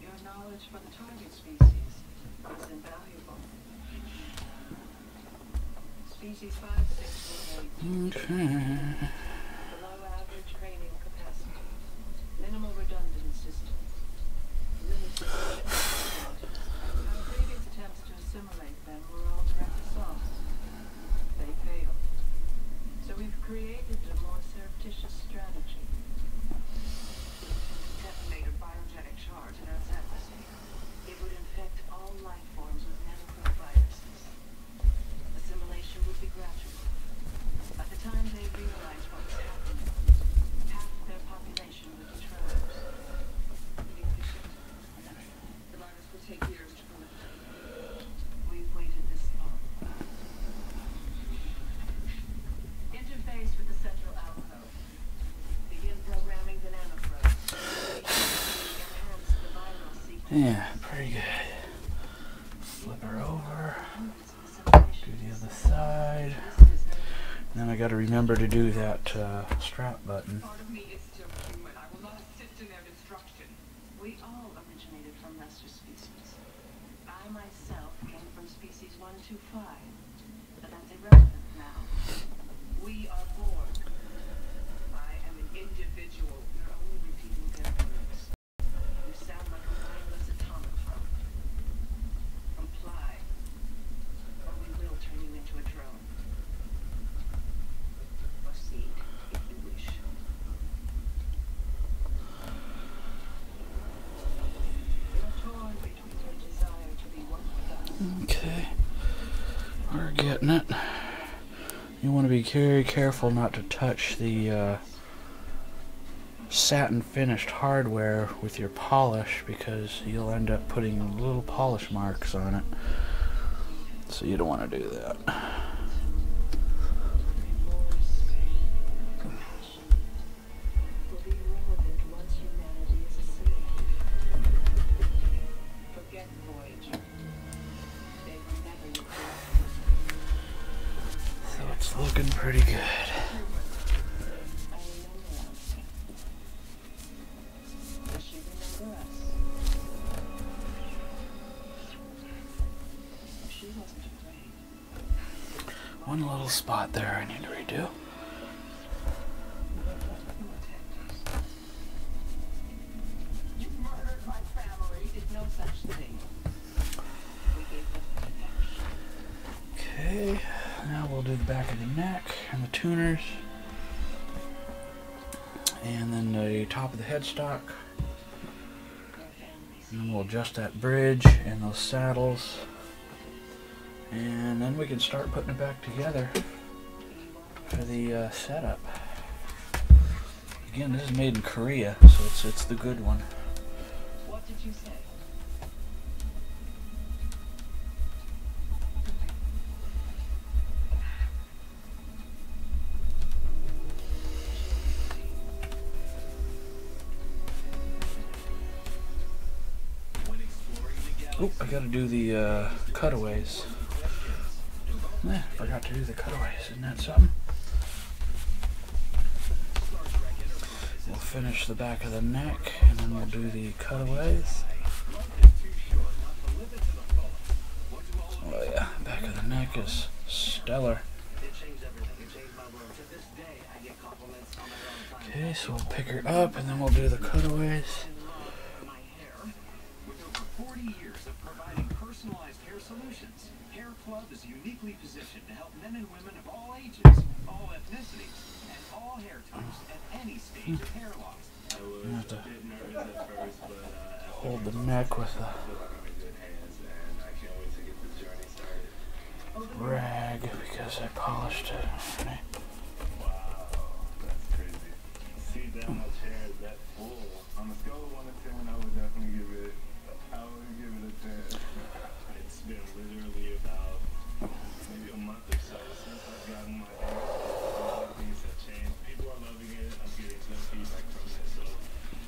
Your knowledge for the target species is invaluable. Species 5, 6 will Okay. below average cranial capacity. Minimal redundant systems. Limited our previous attempts to assimilate them were all direct assaults. They failed. So we've created a more surreptitious strategy. Detonate a biogenic charge in Earth's atmosphere. It would infect all life forms with nanoviruses. Assimilation would be gradual. By the time they realized what was happening, half of their population would be tribes. The virus would take years to proliferate. We've waited this Yeah, pretty good. Flip her over. Do the other side. And then I got to remember to do that strap button. Part of me is still human. I will not assist in their destruction. We all originated from lesser species. I myself came from species 125, but that's irrelevant now. We are born. I am an individual. You're only repeating their words. You sound like a wireless automaton. Comply, or we will turn you into a drone. Proceed, if you wish. You're torn between your desire to be one with us. Okay, we're getting it. You want to be very careful not to touch the satin finished hardware with your polish, because you'll end up putting little polish marks on it. So you don't want to do that. Will be irrelevant once humanity is assimilated. Forget Voyager. They were never your friends. So it's looking pretty good. I remember Alaska. Does she remember us? She wasn't afraid. One little spot there I need to redo. You murdered my family. Did no such thing. We gave them protection. Okay, now we'll do the back of the neck and the tuners. And then the top of the headstock. And then we'll adjust that bridge and those saddles. And then we can start putting it back together for the setup. Again, this is made in Korea, so it's the good one. What did you say? Oh, I gotta do the cutaways. Forgot to do the cutaways. Isn't that something? We'll finish the back of the neck, and then we'll do the cutaways. Oh yeah, back of the neck is stellar. Okay, so we'll pick her up, and then we'll do the cutaways. With over 40 years of providing personalized hair solutions, Hair Club is uniquely positioned to help men and women of all ages, all ethnicities, and all hair types at any stage of hair loss. You have to hold the neck with a rag because I polished it already. Wow, that's crazy. See that much hair is that full. On a scale of 1 to 10, I would definitely give it a 10. It's been literally about maybe a month or so since I've gotten my hair. Things have changed. People are loving it. I'm getting good feedback from it, so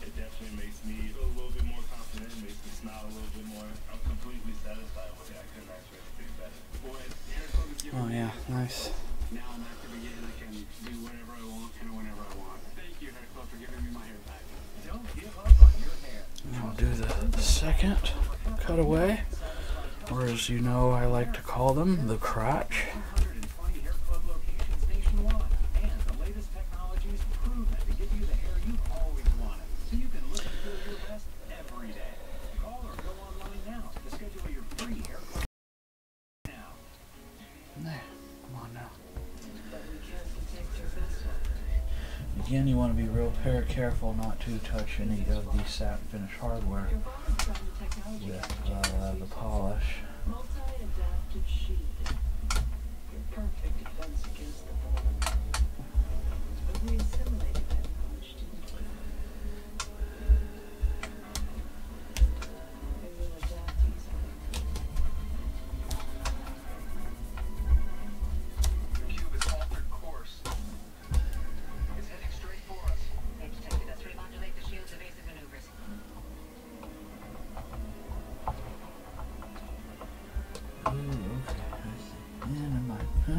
it definitely makes me feel a little bit more confident. It makes me smile a little bit more. I'm completely satisfied with it. I couldn't ask for anything better. Boy, Hair Club is giving Oh me yeah, nice. Now I'm active again. I can do whatever I want and whenever I want. Thank you, Hair Club, for giving me my hair back. Don't give up on your hair. Now we'll do the second cutaway, or as you know I like to call them, the crotch. 120 Hair Club locations nationwide, and the latest technologies proven to give you the hair you've always wanted, so you can look and feel your best every day. Call or go online now to schedule your free Hair Club now. There, come on now. But we can't protect your vessel. Again, you want to be real careful not to touch any of the satin finish hardware Your father found the technology with the polish. multi-adaptive sheath. Your perfect defense against the bullet. But we assimilated that knowledge, didn't we? They will adapt easily. The cube has altered course. It's heading straight for us. They've detected us. Remodulate the shield's evasive maneuvers. We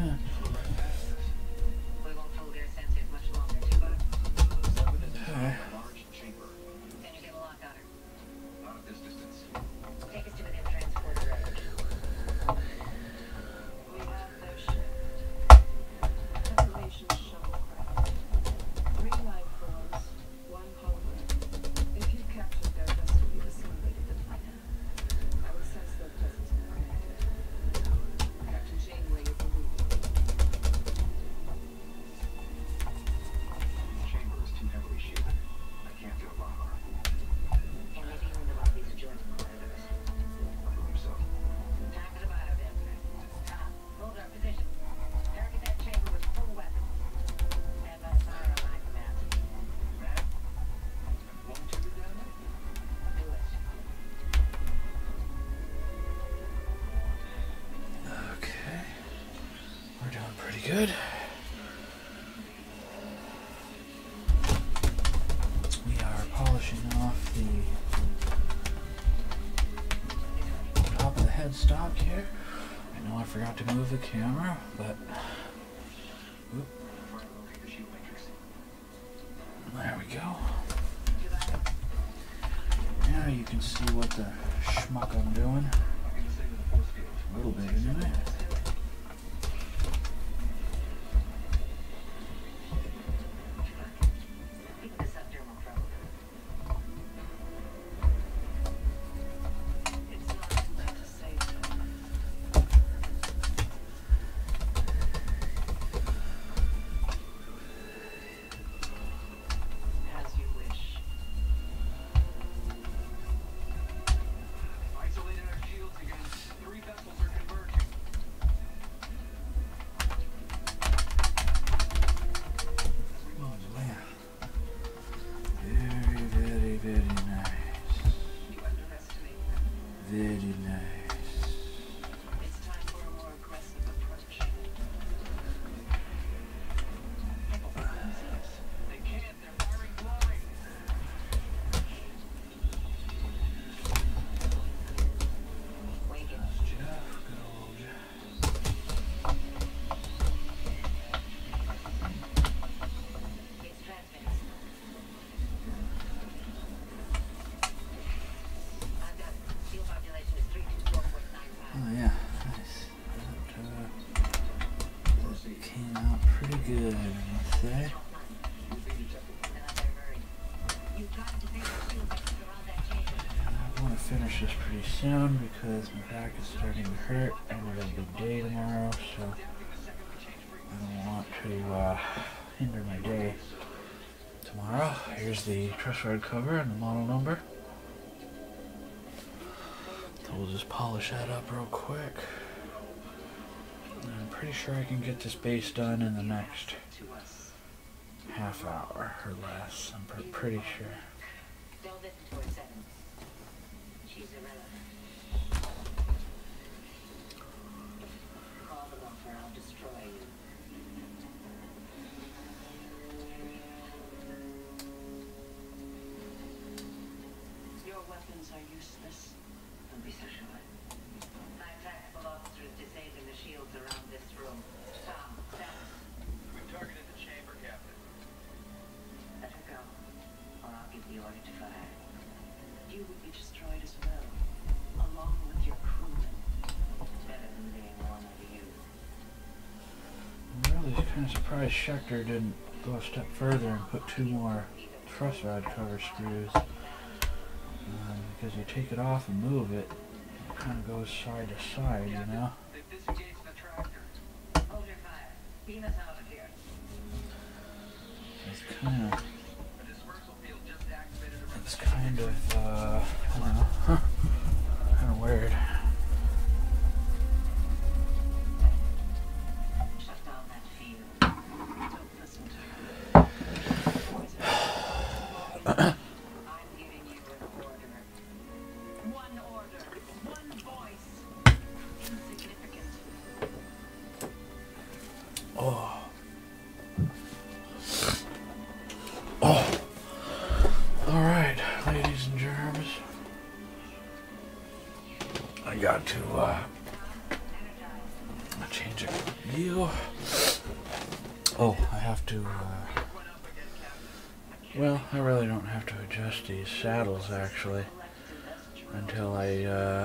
won't hold air sensors much longer, T-Bug. A large chamber. Can you get a lock on her? Not at this distance. Take us to within transporter range. We have their ship. Preparation shuttlecraft. 3 life forms, 1 polymer. If you captured their vessel, you've assimilated the planet. I would sense their presence and connected. Captain Janeway is the lead. The chamber is too heavily shielded. I can't get a lock on it. Can we deal with the lobbies adjoining corridors? I believe so. Time for the bottom, then. Tom, hold our position. Target that chamber with full weapons. Stand by fire on my command. Matt? Won't you be down there? Do it. Okay. We're doing pretty good. We are polishing off the top of the headstock here. I know I forgot to move the camera, but oop, Try to locate the shield matrix. there we go. Now you can see what the schmuck I'm doing. I'm going to say with the force field. A little bit anyway. Keep the subdermal probe. It's not enough to say so. As you wish. Isolated our shields again. 3 vessels are converging. Man. Very, very, very nice. You underestimate them. Very nice. It's time for a more aggressive approach. They can't. They're firing blind. Wake it. Jeff, good old Jeff. It's transmitting. I've got it. Field population is 324.95. Oh yeah, nice. That came out pretty good, I must say. And I'm very worried. You've got to take the shield vectors around that chamber. I want to finish this pretty soon because my back is starting to hurt and I got a big day tomorrow, so I don't want to hinder my day tomorrow. Here's the truss rod cover and the model number. So we'll just polish that up real quick. And I'm pretty sure I can get this base done in the next To us. half hour or less. I'm pretty sure. Don't listen to her settings. She's irrelevant. Call them off or I'll destroy you. Your weapons are useless. Don't be so sure. My tactical officer is disabling the shields around this room. Tom, status. We've targeted the chamber, Captain. Let her go, or I'll give the order to fire. You would be destroyed as well, along with your crewmen. Better than being one of you. I'm really kind of surprised Schecter didn't go a step further and put 2 more truss rod cover screws. Because you take it off and move it, it kind of goes side to side, you know? They've disengaged the tractor. Hold your fire. Beam us out of here. It's kind of, A dispersal field just activated around it's kind of, I don't know, kind of weird. Shut down that field. Don't listen to her. Poison. I'm giving you an order. One order, one voice. Insignificant. Oh. Oh. Alright, ladies and germs. I got to change a gear you. Oh, I have to, well, I really don't have to adjust these saddles, actually, until I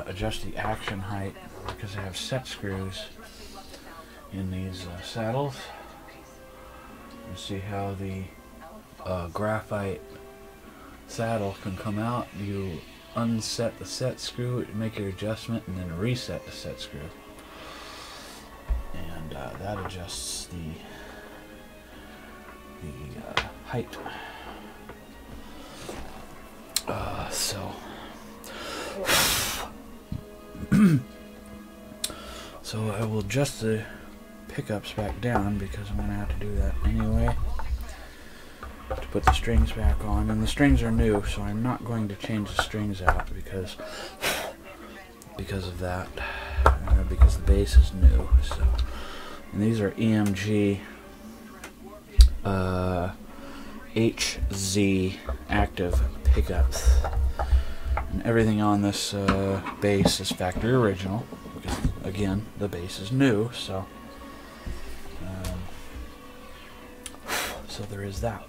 adjust the action height, because I have set screws in these saddles. You see how the graphite saddle can come out. You unset the set screw, make your adjustment, and then reset the set screw. And that adjusts the height. So I will adjust the pickups back down, because I'm going to have to do that anyway, to put the strings back on. And the strings are new, so I'm not going to change the strings out because of that, because the bass is new. So, and these are EMG HZ active pickups, and everything on this bass is factory original, because again the bass is new. So so there is that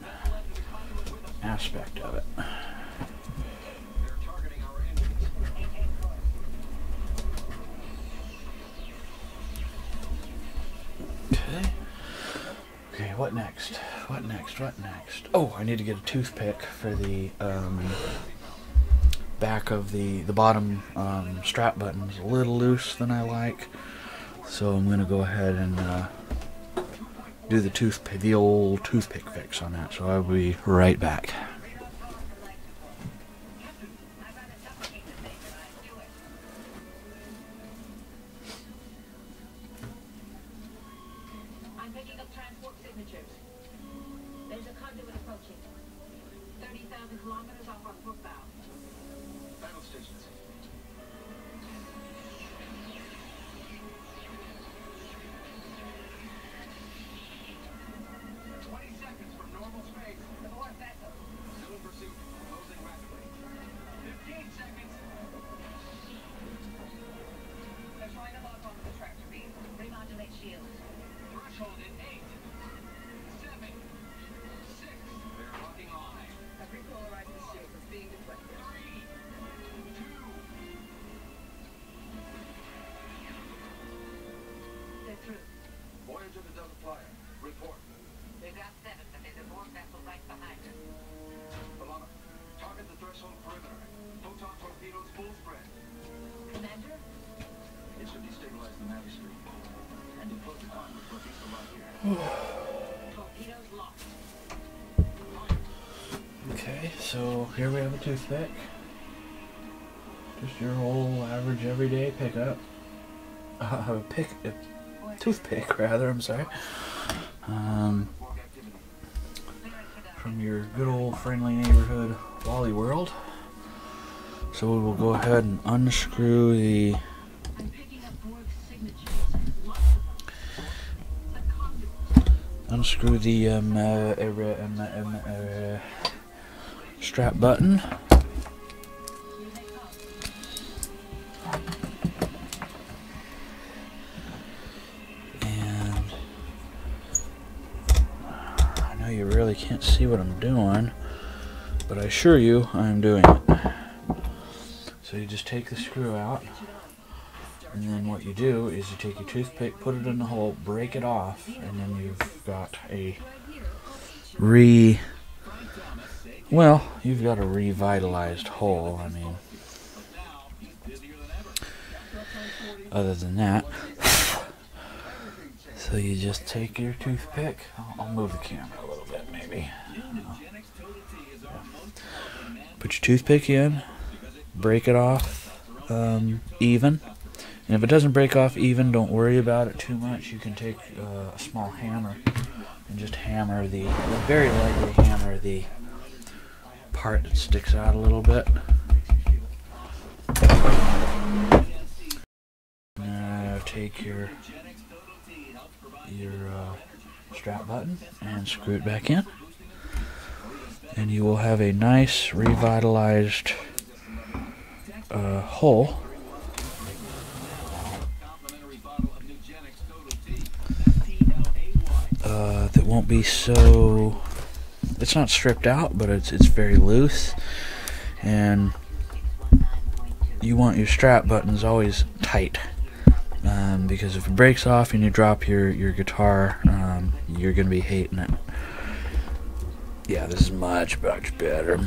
aspect of it. Okay, what next? What next? What next? Oh, I need to get a toothpick for the back of the bottom strap button. Is a little loose than I like, so I'm going to go ahead and do the toothpick, the old toothpick fix on that. So I'll be right back. I'm picking up transport signatures. There's a conduit approaching. 30,000 kilometers off our port bow. Battle stations. 20 seconds from normal space. The north vessel. Still in pursuit. Closing rapidly. 15 seconds. They're trying to lock onto the tractor beam. Remodulate shields. Threshold in 8, 7, 6. They're locking line. A repolarizing shield is being deflected. 3, 2. They're through. Voyager to Delta Flyer. Report. They've got 7, but there's a more vessel right behind us. Balana. Target the threshold perimeter. Photon torpedoes full spread. Commander? It should destabilize the matter stream. And deploy the conduit for these to lock here. Torpedoes locked. Okay, so here we have a toothpick. Just your whole average everyday pickup. Toothpick rather, I'm sorry. From your good old friendly neighborhood Wally World. So we will go ahead and unscrew the I'm picking up Borg's signatures. Lots of them. The strap button. Here they come. And I know you really can't see what I'm doing, but I assure you I'm doing it. So you just take the screw out, and then what you do is you take your toothpick, put it in the hole, break it off, and then you've got a revitalized hole. I mean, other than that, so you just take your toothpick. I'll move the camera a little bit, maybe. Put your toothpick in, break it off even. And if it doesn't break off even, don't worry about it too much. You can take a small hammer and just hammer very lightly hammer the part that sticks out a little bit. Now take your strap button and screw it back in, and you will have a nice revitalized hole. won't be so, it's not stripped out, but it's very loose, and you want your strap buttons always tight, because if it breaks off and you drop your guitar, you're gonna be hating it. Yeah, this is much better.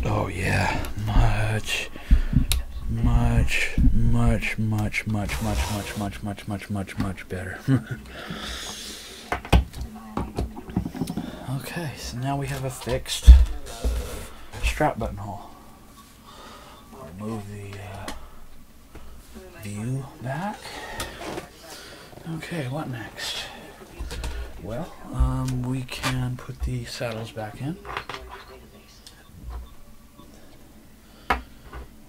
Oh yeah, much better. Okay, so now we have a fixed strap button hole. I'll move the view back. Okay, what next? Well, we can put the saddles back in.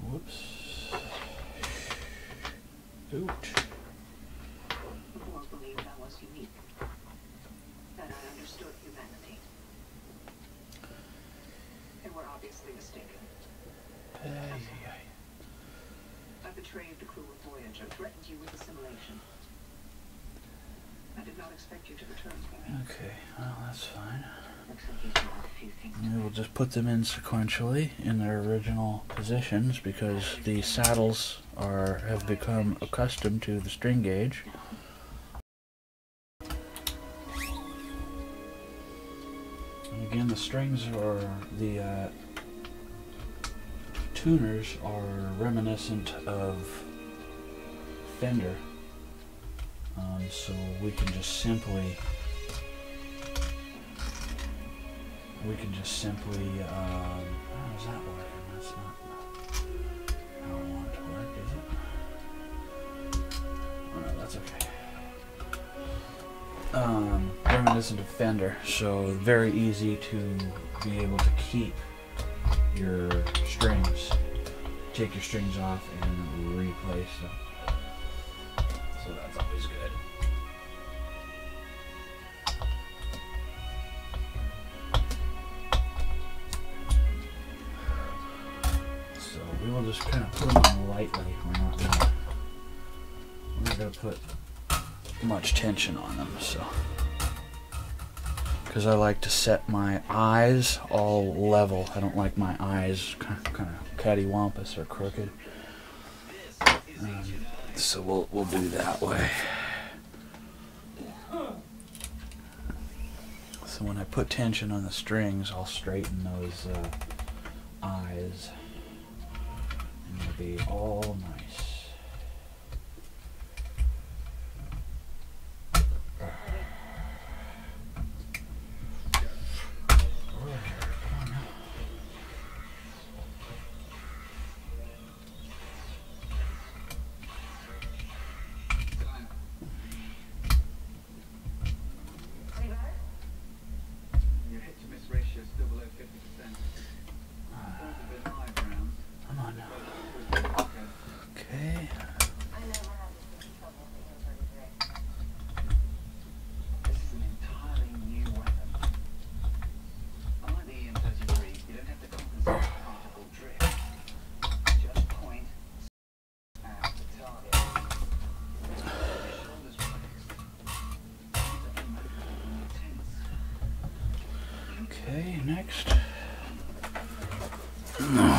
Whoops. Oot. Who won't believe I was unique? That I understood humanity. And were obviously mistaken. I betrayed the crew of Voyager, threatened you with assimilation. I did not expect you to return to me. Okay, well, that's fine. Looks like you still have a few things to We will just put them in sequentially in their original positions because the saddles have become accustomed to the string gauge. And again, the strings or the tuners are reminiscent of Fender, so we can just simply how does that work? And that's not how I want it to work, is it? Oh no, that's okay. Reminiscent of Fender, so very easy to be able to keep your strings. Take your strings off and replace them. So that's always good. We will just kind of put them on lightly. We're not going to put much tension on them, so because I like to set my eyes all level. I don't like my eyes kind of cattywampus or crooked. So we'll do that way. So when I put tension on the strings, I'll straighten those eyes. It'll be all nice. Your hit to miss ratio is still below 50%. Come on now. Okay. This is an entirely new weapon. Unlike the EM-33, you don't have to compensate for particle drift. Just point at the target. Shoulders relaxed. These are immaculately tense. Okay, next. Okay.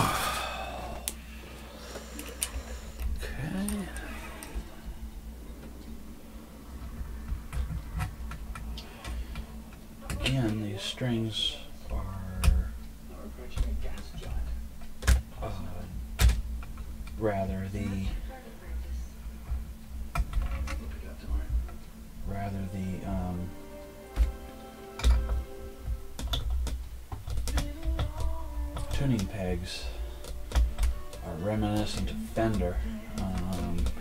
Again, these strings are We're approaching a gas giant. rather the We'll pick it up tomorrow. tuning pegs are reminiscent of Fender,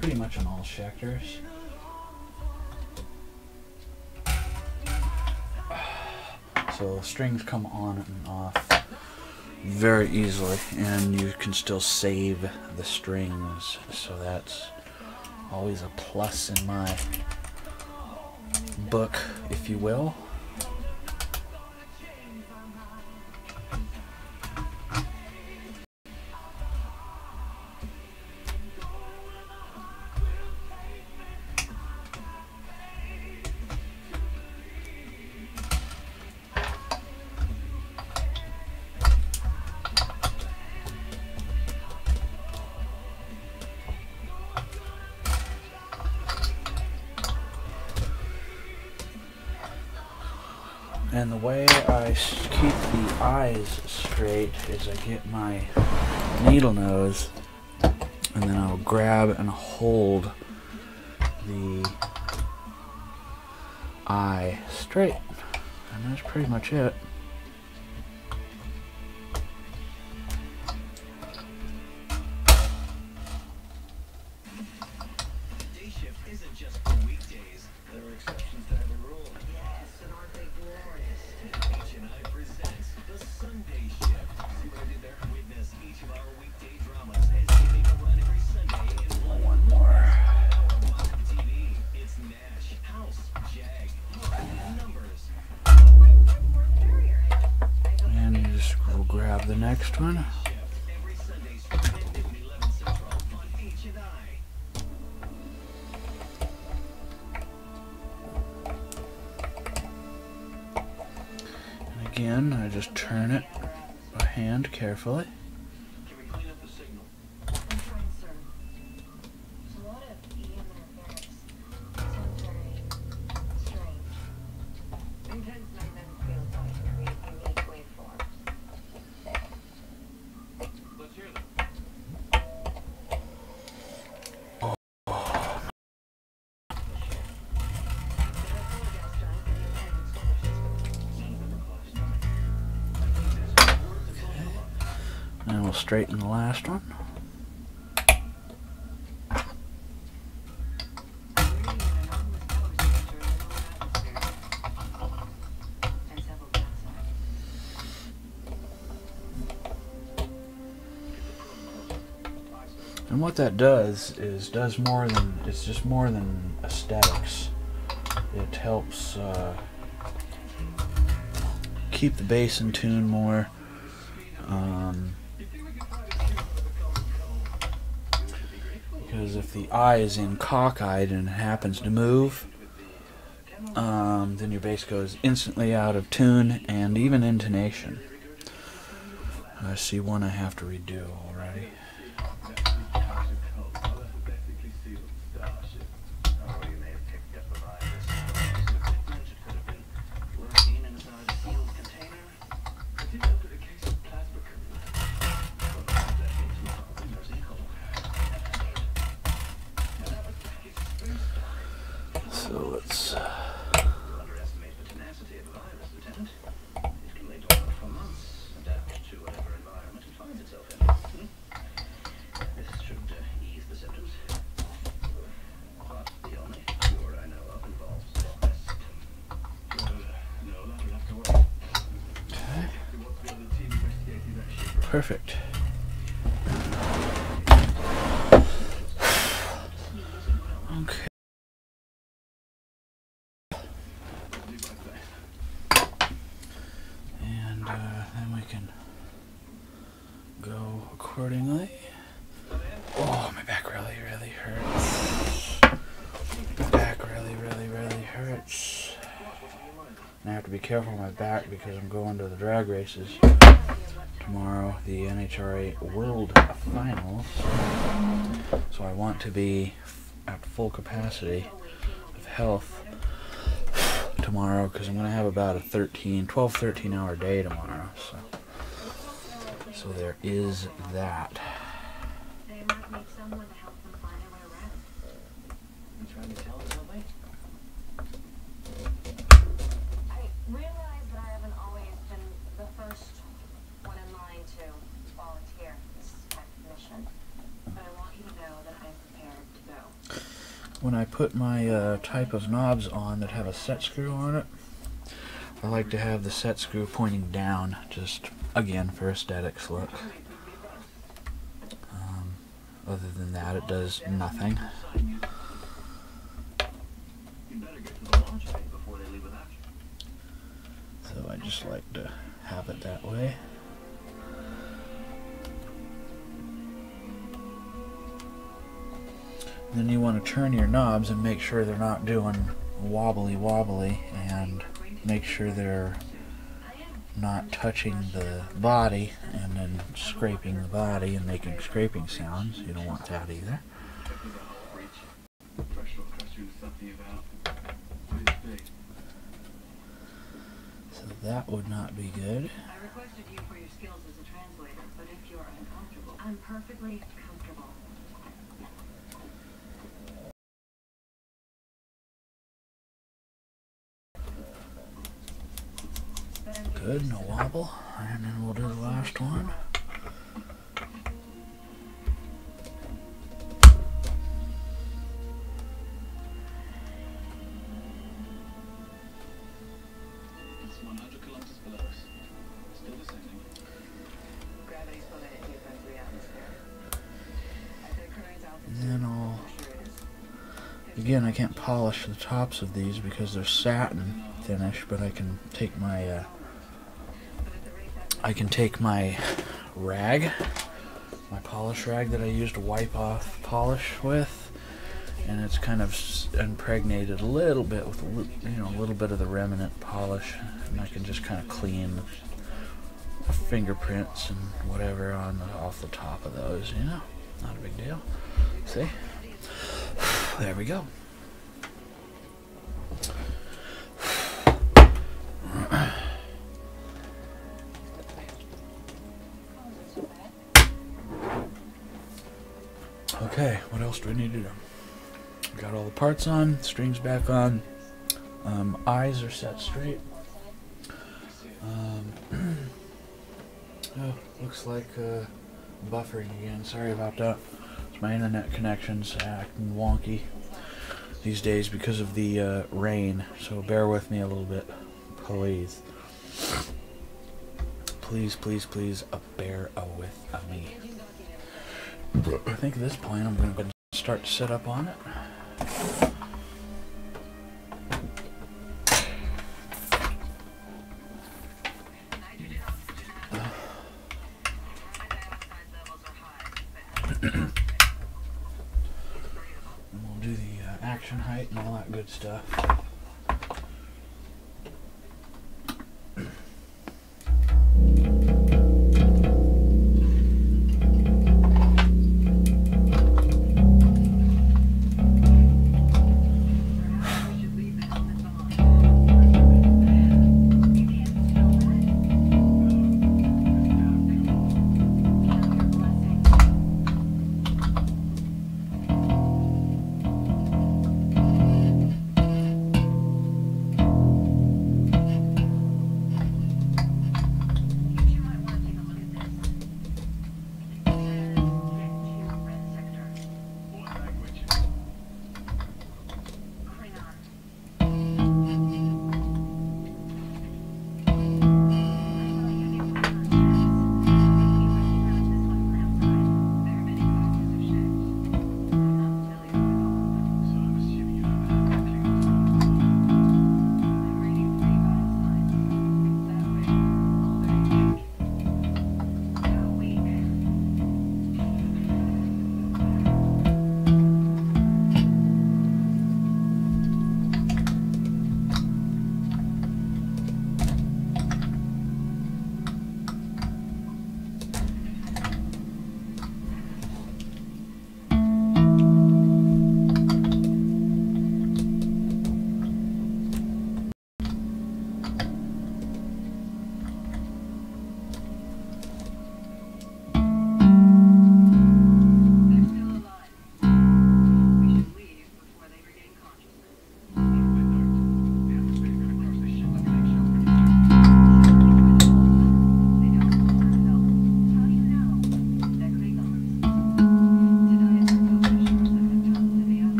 pretty much on all Schecters. So strings come on and off very easily, and you can still save the strings, so that's always a plus in my book, if you will. And the way I keep the eyes straight is I get my needle nose and then I'll grab and hold the eye straight. And that's pretty much it. Day shift isn't just for weekdays. There are exceptions to every rule. Yes, and aren't they glorious? H&I presents the Sunday Shift. See what I did there? Witness each of our weekday dramas as they make a run every Sunday in one more. hour block of TV. It's Nash, House, Jag, and Numbers. And you just go grab the next one. Shift every Sunday starting at noon, 11 Central on H&I. And again, I just turn it by hand carefully. Can we clean up the signal? I'm trying, sir. There's a lot of EM interference. Sounds very strange. Intense magnetic fields often create unique waveforms. Let's hear them. And we'll straighten the last one. And what that does is it's just more than aesthetics. It helps keep the bass in tune more. Because if the eye is in cockeyed and it happens to move, then your bass goes instantly out of tune and even intonation. I see one I have to redo already. So let's Underestimate the tenacity of a virus, Lieutenant. It can lay dormant for months, adapt to whatever environment it finds itself in. This should ease the symptoms. But the only cure I know of involves rest. No, that'll have to work. What's the other team investigating that ship? perfect. Okay. And then we can go accordingly. Oh, my back really hurts. My back really hurts. And I have to be careful with my back because I'm going to the drag races tomorrow, the NHRA World Finals. So I want to be at full capacity of health tomorrow because I'm going to have about a 12-13 hour day tomorrow. So there is that. They might need someone to help them find their way around. You trying to tell us something? I realize that I haven't always been the first one in line to volunteer for this type of mission, but I want you to know that I'm prepared to go. When I put my type of knobs on that have a set screw on it, I like to have the set screw pointing down, just again for aesthetics look. Other than that, it does nothing. You better get to the launch bay before they leave without you. So I just like to have it that way. Then you want to turn your knobs and make sure they're not doing wobbly and make sure they're not touching the body and then scraping the body and making scraping sounds. You don't want that either. So that would not be good. I requested you for your skills as a translator, but if you're uncomfortable, I'm perfectly comfortable. Good, no wobble. And then we'll do the last one. It's 100 kilometers below us. Still descending. Gravity's pulling it deeper into the atmosphere. At the current altitude, And then I'll... Again, I can't polish the tops of these because they're satin finish, but I can take my rag, my polish rag that I use to wipe off polish with, and it's kind of impregnated a little bit with a little bit of the remnant polish, and I can just kind of clean the fingerprints and whatever off the top of those. Not a big deal. See? There we go. Okay, what else do we need to do? Got all the parts on, strings back on, eyes are set straight. Oh, looks like buffering again. Sorry about that. It's my internet connection's acting wonky these days because of the rain, so bear with me a little bit, please. Please, please, please, bear with me. I think at this point I'm going to start to set up on it. And we'll do the action height and all that good stuff.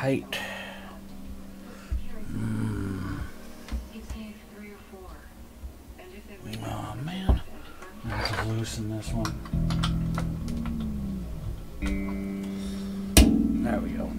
height. Oh man, I have to loosen this one. There we go.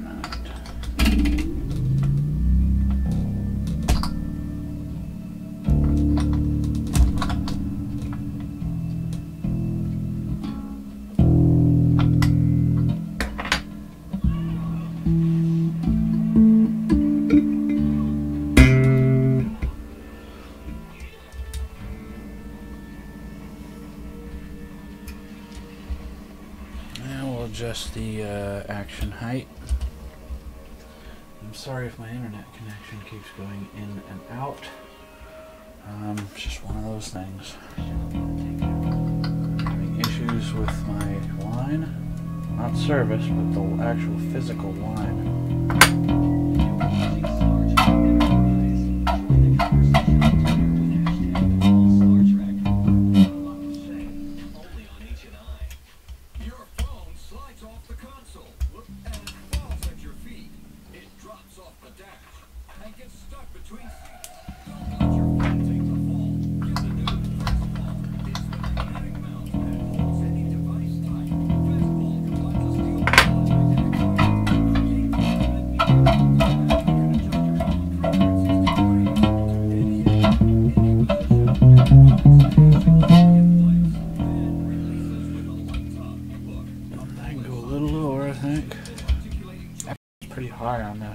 Adjust the action height. I'm sorry if my internet connection keeps going in and out. It's just one of those things. Having issues with my line. Not service, but the actual physical line.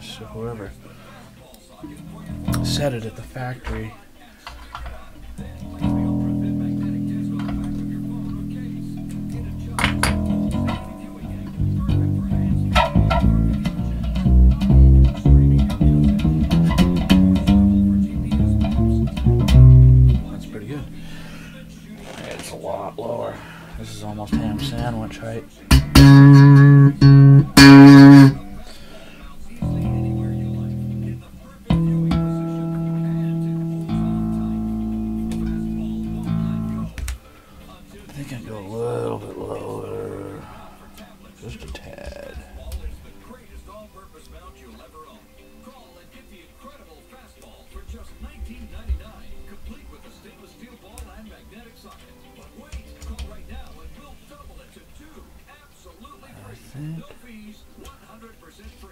So whoever set it at the factory that's pretty good. It's a lot lower. This is almost ham sandwich height.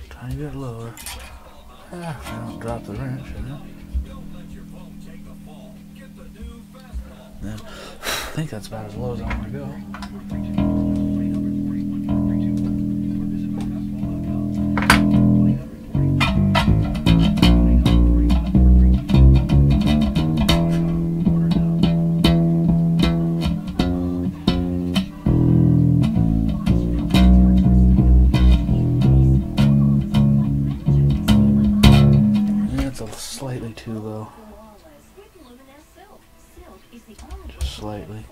Tiny bit lower. I don't drop the wrench, then I think that's about as low as I want to go. Slightly too low. Just slightly.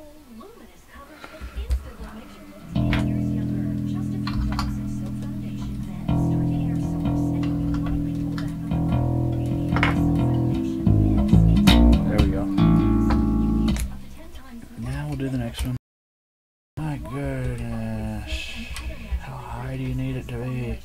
There we go. Now we'll do the next one. My goodness. How high do you need it to be?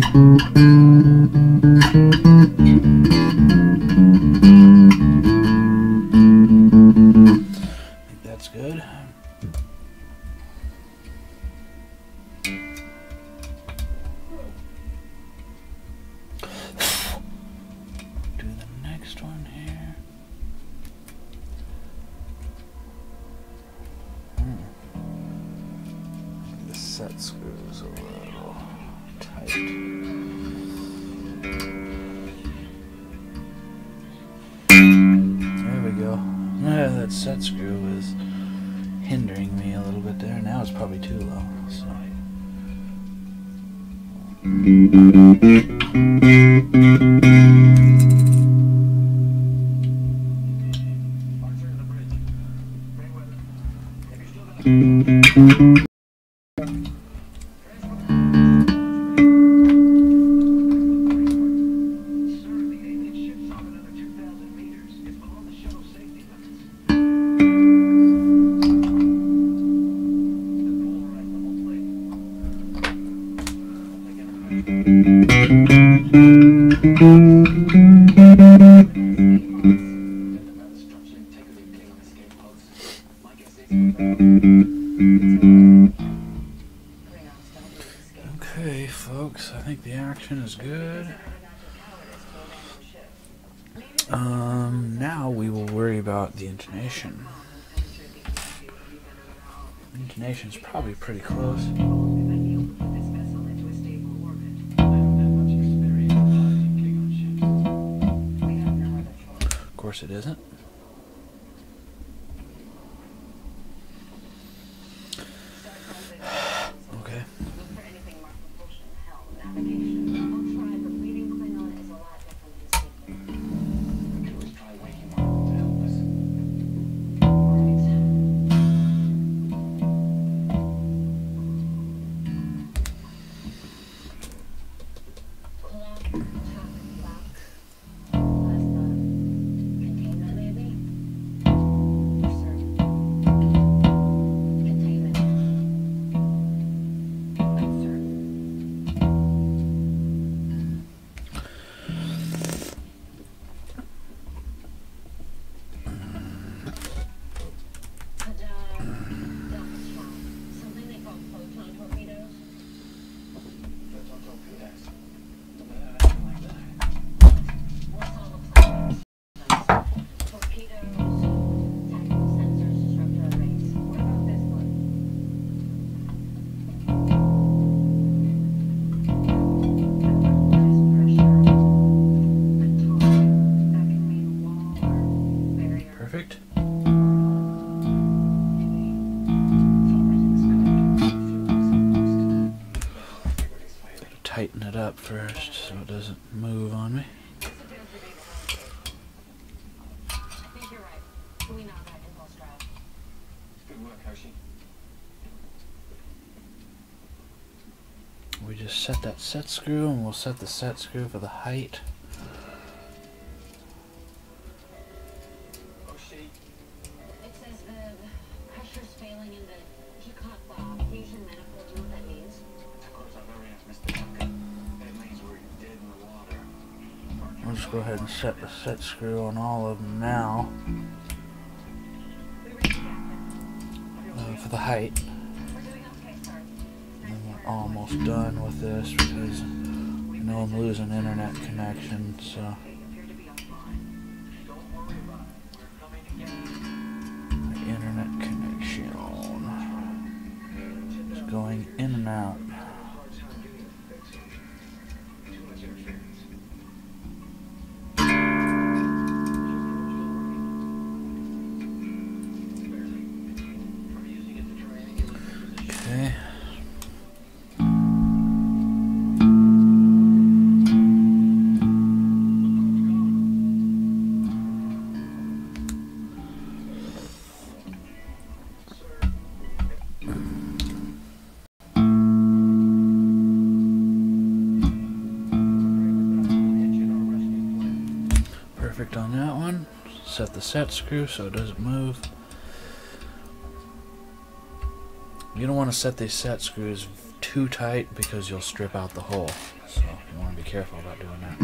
think that's good. Do the next one here. The set screws a little tight. There we go. That set screw was hindering me a little bit there. Now it's probably too low. So. Okay, folks, I think the action is good. Now we will worry about the intonation. Intonation's probably pretty close. Of course it isn't. Okay. Perfect. Gotta tighten it up first so it doesn't move on me. I think you're right. We know that impulse drive. Good work, Hershey. We just set that set screw, and we'll set the set screw for the height. It says the pressure's failing in the Teapot fusion manifold. Do you know what that means? Of course, I've already asked Mr. Duncan. It means we're dead in the water. I'll just go ahead and set the set screw on all of them now. For the height. We're doing okay, sir. And we're almost done with this because I know I'm losing internet connection, so. They appear to be offline. Don't worry about it. We're coming to get you. The internet connection is going in and out. Hard time getting a fix on it. Too much interference. Barely. From using it to triangulate their position. Okay. Perfect on that one. Set the set screw so it doesn't move. You don't want to set these set screws too tight because you'll strip out the hole. So you want to be careful about doing that.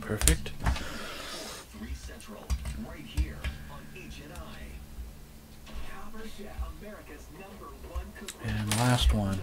Perfect. And last one.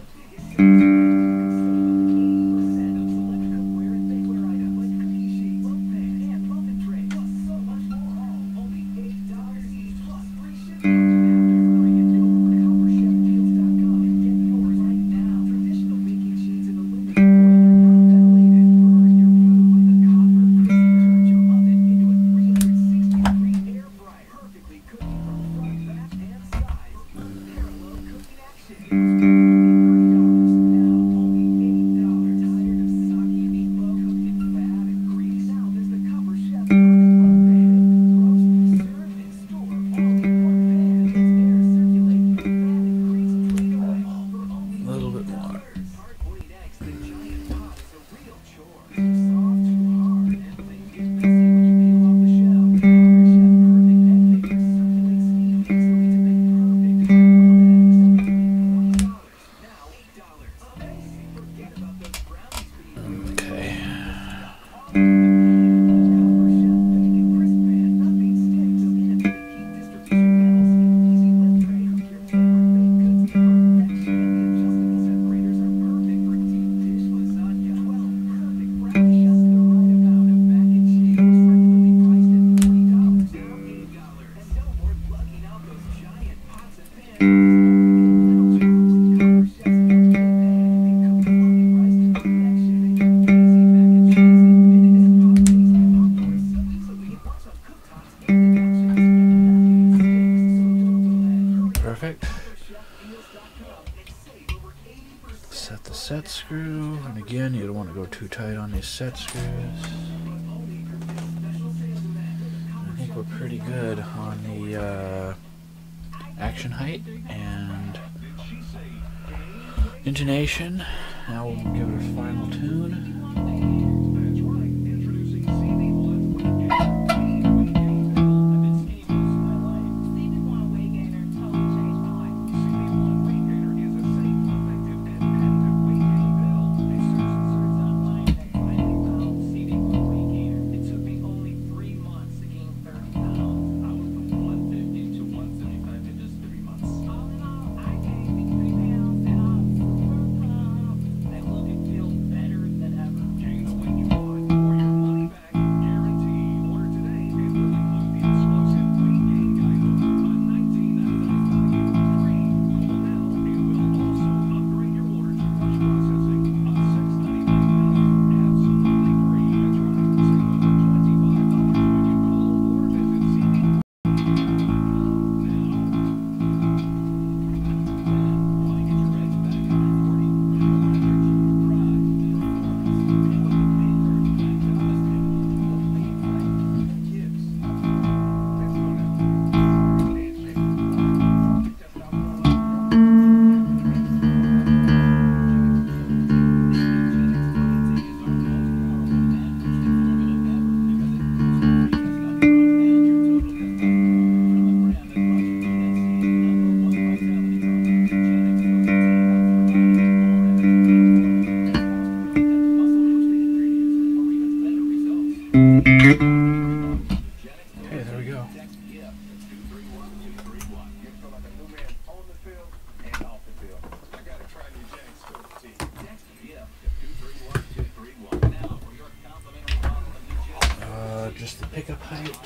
Perfect. Set the set screw, and again, you don't want to go too tight on these set screws. I think we're pretty good on the action height and intonation. Now we'll give it a final tune. Okay, there we go. Just the pickup height.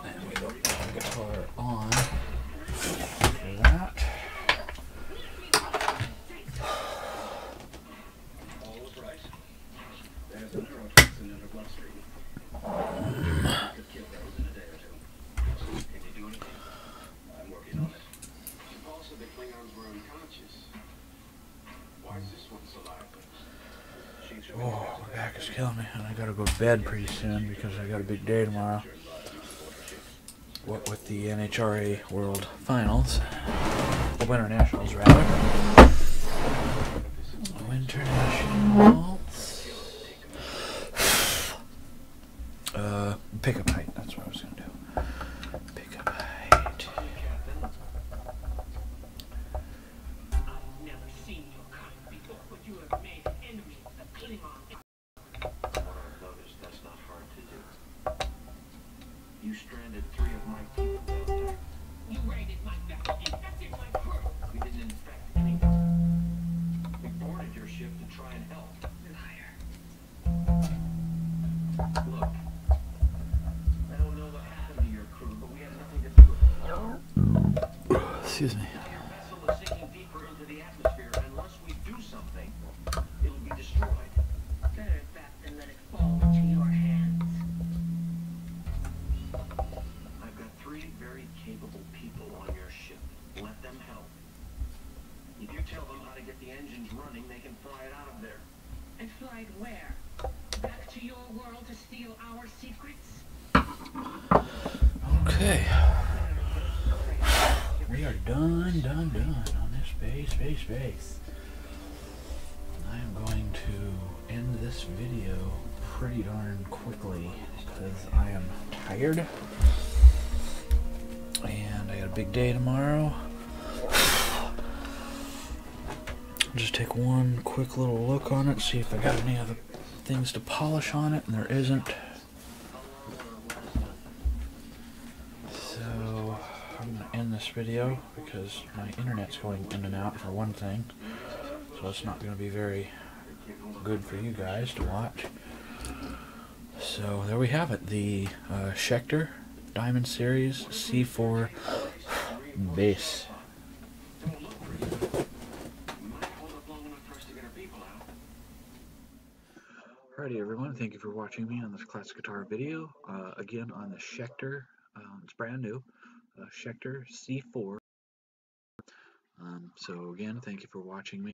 And we don't have the guitar on for that. Oh, my back is killing me, and I gotta go to bed pretty soon because I got a big day tomorrow. what with the NHRA World Finals, the Winter Nationals rather. Winter Nationals. Pickup height. That's what I was gonna do. Pickup height. I've never seen your kind before, but you have made enemies of the Klingon. What I've noticed, that's not hard to do. You stranded 3 of my people down there. You raided my vessel, infected my crew. We didn't infect anyone. We boarded your ship to try and help. Liar. Look, I don't know what happened to your crew, but we had nothing to do with it. Excuse me. Your vessel is sinking deeper into the atmosphere. Unless we do something, it'll be destroyed. Better that than let it fall into your hands. I've got 3 very capable people on your ship. Let them help. If you tell them how to get the engines running, they can fly it out of there. And fly it where? Back to your world to steal our secrets? Okay. We are done on this base. I am going to end this video pretty darn quickly because I am tired and I got a big day tomorrow. Just take one quick little look on it, see if I got any other things to polish on it, and there isn't. So I'm going to end this video because my internet's going in and out for one thing, so it's not going to be very good for you guys to watch. So there we have it, the Schecter Diamond Series C-4 base. Alrighty everyone, thank you for watching me on this classic guitar video. Again on the Schecter, it's brand new, Schecter C4. So again, thank you for watching me.